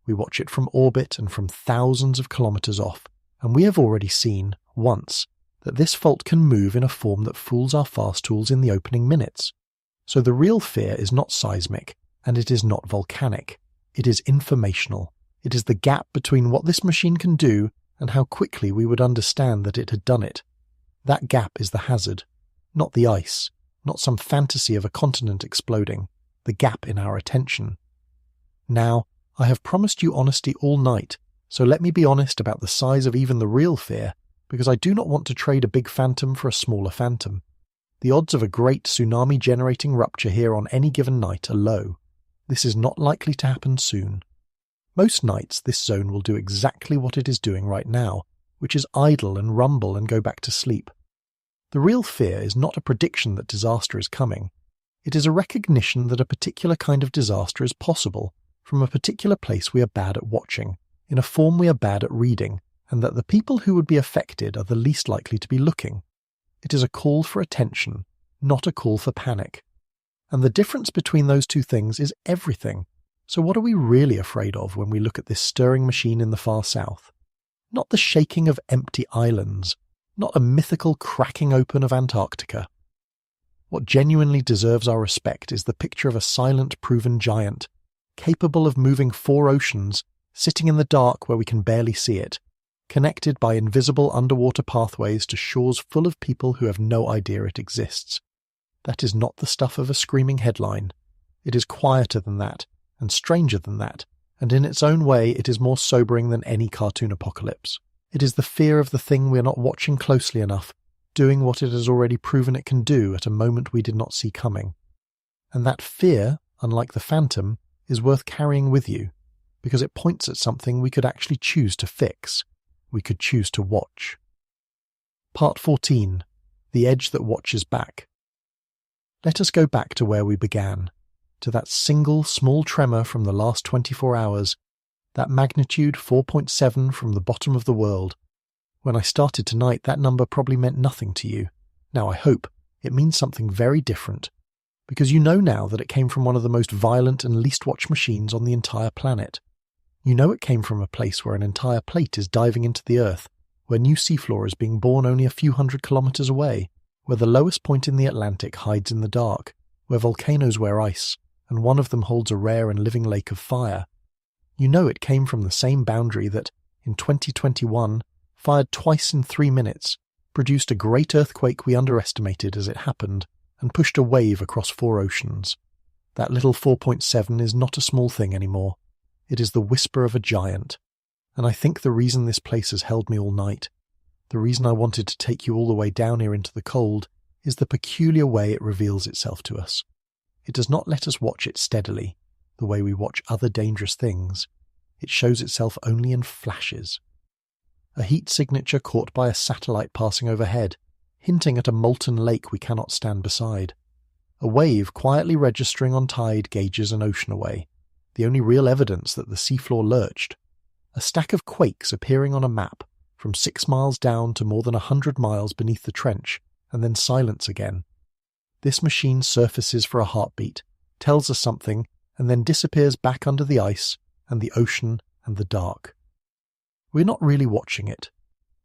We watch it from orbit and from thousands of kilometres off, and we have already seen, once, that this fault can move in a form that fools our fast tools in the opening minutes. So the real fear is not seismic, and it is not volcanic. It is informational. It is the gap between what this machine can do and how quickly we would understand that it had done it. That gap is the hazard, not the ice, not some fantasy of a continent exploding, the gap in our attention. Now, I have promised you honesty all night, so let me be honest about the size of even the real fear, because I do not want to trade a big phantom for a smaller phantom. The odds of a great tsunami-generating rupture here on any given night are low. This is not likely to happen soon. Most nights this zone will do exactly what it is doing right now, which is idle and rumble and go back to sleep. The real fear is not a prediction that disaster is coming. It is a recognition that a particular kind of disaster is possible from a particular place we are bad at watching, in a form we are bad at reading, and that the people who would be affected are the least likely to be looking. It is a call for attention, not a call for panic. And the difference between those two things is everything. So what are we really afraid of when we look at this stirring machine in the far south? Not the shaking of empty islands, not a mythical cracking open of Antarctica. What genuinely deserves our respect is the picture of a silent, proven giant, capable of moving 4 oceans, sitting in the dark where we can barely see it, connected by invisible underwater pathways to shores full of people who have no idea it exists. That is not the stuff of a screaming headline. It is quieter than that, and stranger than that, and in its own way it is more sobering than any cartoon apocalypse. It is the fear of the thing we are not watching closely enough, doing what it has already proven it can do at a moment we did not see coming. And that fear, unlike the phantom, is worth carrying with you, because it points at something we could actually choose to fix. We could choose to watch. Part 14. The Edge That Watches Back. Let us go back to where we began, to that single small tremor from the last 24 hours, that magnitude 4.7 from the bottom of the world. When I started tonight, that number probably meant nothing to you. Now I hope it means something very different, because you know now that it came from one of the most violent and least watched machines on the entire planet. You know it came from a place where an entire plate is diving into the earth, where new seafloor is being born only a few hundred kilometers away, where the lowest point in the Atlantic hides in the dark, where volcanoes wear ice, and one of them holds a rare and living lake of fire. You know it came from the same boundary that, in 2021, fired twice in 3 minutes, produced a great earthquake we underestimated as it happened, and pushed a wave across 4 oceans. That little 4.7 is not a small thing anymore. It is the whisper of a giant. And I think the reason this place has held me all night, the reason I wanted to take you all the way down here into the cold, is the peculiar way it reveals itself to us. It does not let us watch it steadily, the way we watch other dangerous things. It shows itself only in flashes. A heat signature caught by a satellite passing overhead, hinting at a molten lake we cannot stand beside. A wave quietly registering on tide gauges an ocean away, the only real evidence that the seafloor lurched. A stack of quakes appearing on a map, from 6 miles down to more than 100 miles beneath the trench, and then silence again. This machine surfaces for a heartbeat, tells us something, and then disappears back under the ice and the ocean and the dark. We're not really watching it.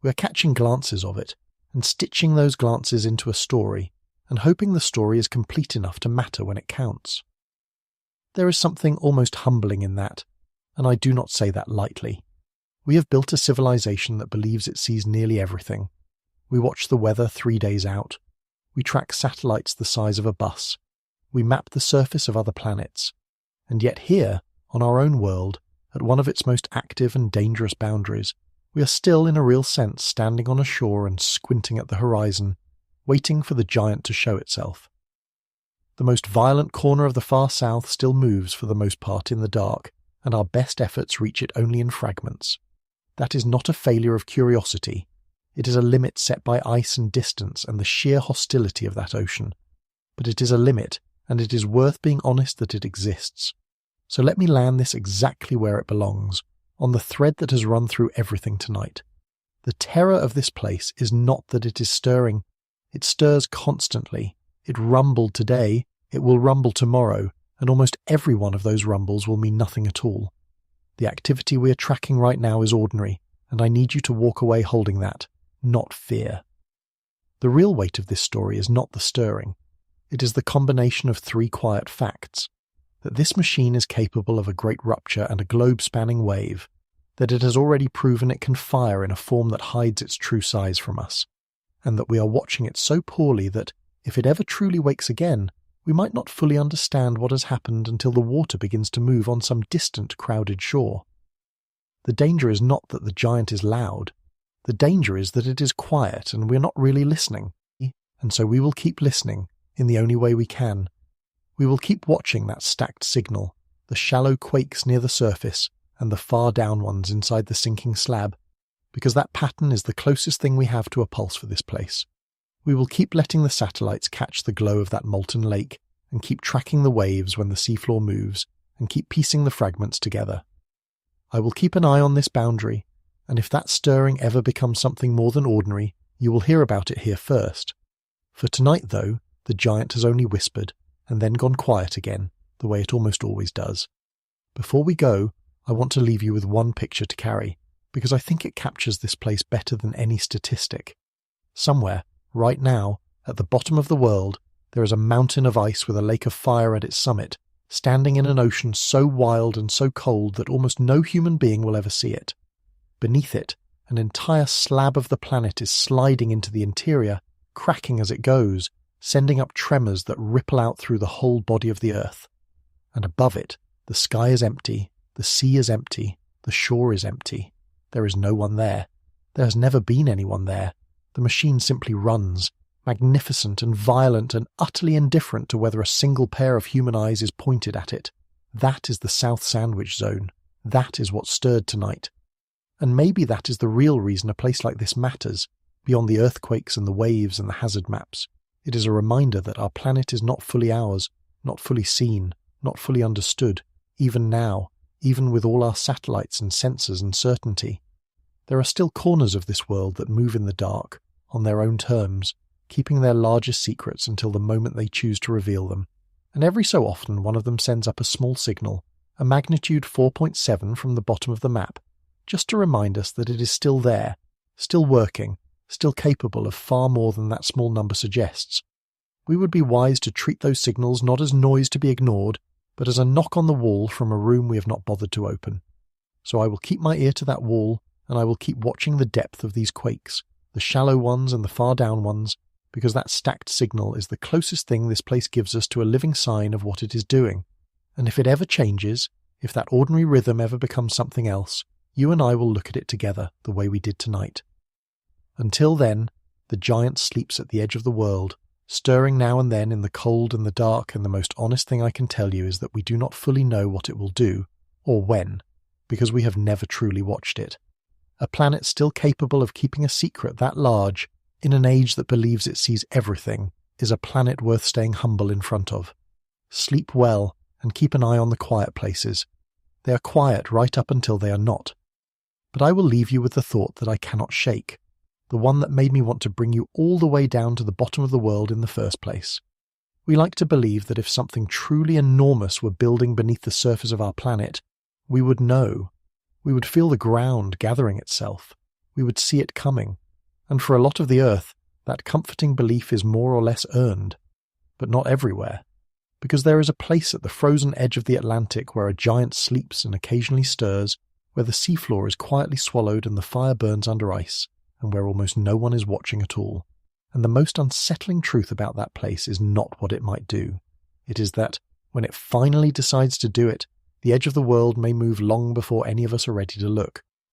We're catching glances of it, and stitching those glances into a story, and hoping the story is complete enough to matter when it counts. There is something almost humbling in that, and I do not say that lightly. We have built a civilization that believes it sees nearly everything. We watch the weather 3 days out. We track satellites the size of a bus. We map the surface of other planets. And yet here, on our own world, at one of its most active and dangerous boundaries, we are still in a real sense standing on a shore and squinting at the horizon, waiting for the giant to show itself. The most violent corner of the far south still moves for the most part in the dark, and our best efforts reach it only in fragments. That is not a failure of curiosity. It is a limit set by ice and distance and the sheer hostility of that ocean. But it is a limit, and it is worth being honest that it exists. So let me land this exactly where it belongs, on the thread that has run through everything tonight. The terror of this place is not that it is stirring. It stirs constantly. It rumbled today, it will rumble tomorrow, and almost every one of those rumbles will mean nothing at all. The activity we are tracking right now is ordinary, and I need you to walk away holding that, not fear. The real weight of this story is not the stirring. It is the combination of 3 quiet facts: that this machine is capable of a great rupture and a globe-spanning wave, that it has already proven it can fire in a form that hides its true size from us, and that we are watching it so poorly that, if it ever truly wakes again, we might not fully understand what has happened until the water begins to move on some distant, crowded shore. The danger is not that the giant is loud. The danger is that it is quiet and we're not really listening. And so we will keep listening, in the only way we can. We will keep watching that stacked signal, the shallow quakes near the surface, and the far down ones inside the sinking slab, because that pattern is the closest thing we have to a pulse for this place. We will keep letting the satellites catch the glow of that molten lake and keep tracking the waves when the seafloor moves and keep piecing the fragments together. I will keep an eye on this boundary, and if that stirring ever becomes something more than ordinary, you will hear about it here first. For tonight, though, the giant has only whispered and then gone quiet again, the way it almost always does. Before we go, I want to leave you with one picture to carry, because I think it captures this place better than any statistic. Somewhere, right now, at the bottom of the world, there is a mountain of ice with a lake of fire at its summit, standing in an ocean so wild and so cold that almost no human being will ever see it. Beneath it, an entire slab of the planet is sliding into the interior, cracking as it goes, sending up tremors that ripple out through the whole body of the Earth. And above it, the sky is empty, the sea is empty, the shore is empty. There is no one there. There has never been anyone there. The machine simply runs, magnificent and violent and utterly indifferent to whether a single pair of human eyes is pointed at it. That is the South Sandwich Zone. That is what stirred tonight. And maybe that is the real reason a place like this matters, beyond the earthquakes and the waves and the hazard maps. It is a reminder that our planet is not fully ours, not fully seen, not fully understood, even now, even with all our satellites and sensors and certainty. There are still corners of this world that move in the dark, on their own terms, keeping their largest secrets until the moment they choose to reveal them. And every so often one of them sends up a small signal, a magnitude 4.7 from the bottom of the map, just to remind us that it is still there, still working, still capable of far more than that small number suggests. We would be wise to treat those signals not as noise to be ignored, but as a knock on the wall from a room we have not bothered to open. So I will keep my ear to that wall, and I will keep watching the depth of these quakes, the shallow ones and the far down ones, because that stacked signal is the closest thing this place gives us to a living sign of what it is doing. And if it ever changes, if that ordinary rhythm ever becomes something else, you and I will look at it together the way we did tonight. Until then, the giant sleeps at the edge of the world, stirring now and then in the cold and the dark, and the most honest thing I can tell you is that we do not fully know what it will do, or when, because we have never truly watched it. A planet still capable of keeping a secret that large, in an age that believes it sees everything, is a planet worth staying humble in front of. Sleep well, and keep an eye on the quiet places. They are quiet right up until they are not. But I will leave you with the thought that I cannot shake, the one that made me want to bring you all the way down to the bottom of the world in the first place. We like to believe that if something truly enormous were building beneath the surface of our planet, we would know. We would feel the ground gathering itself. We would see it coming. And for a lot of the Earth, that comforting belief is more or less earned. But not everywhere. Because there is a place at the frozen edge of the Atlantic where a giant sleeps and occasionally stirs, where the seafloor is quietly swallowed and the fire burns under ice, and where almost no one is watching at all. And the most unsettling truth about that place is not what it might do. It is that, when it finally decides to do it, the edge of the world may move long before any of us are ready to look.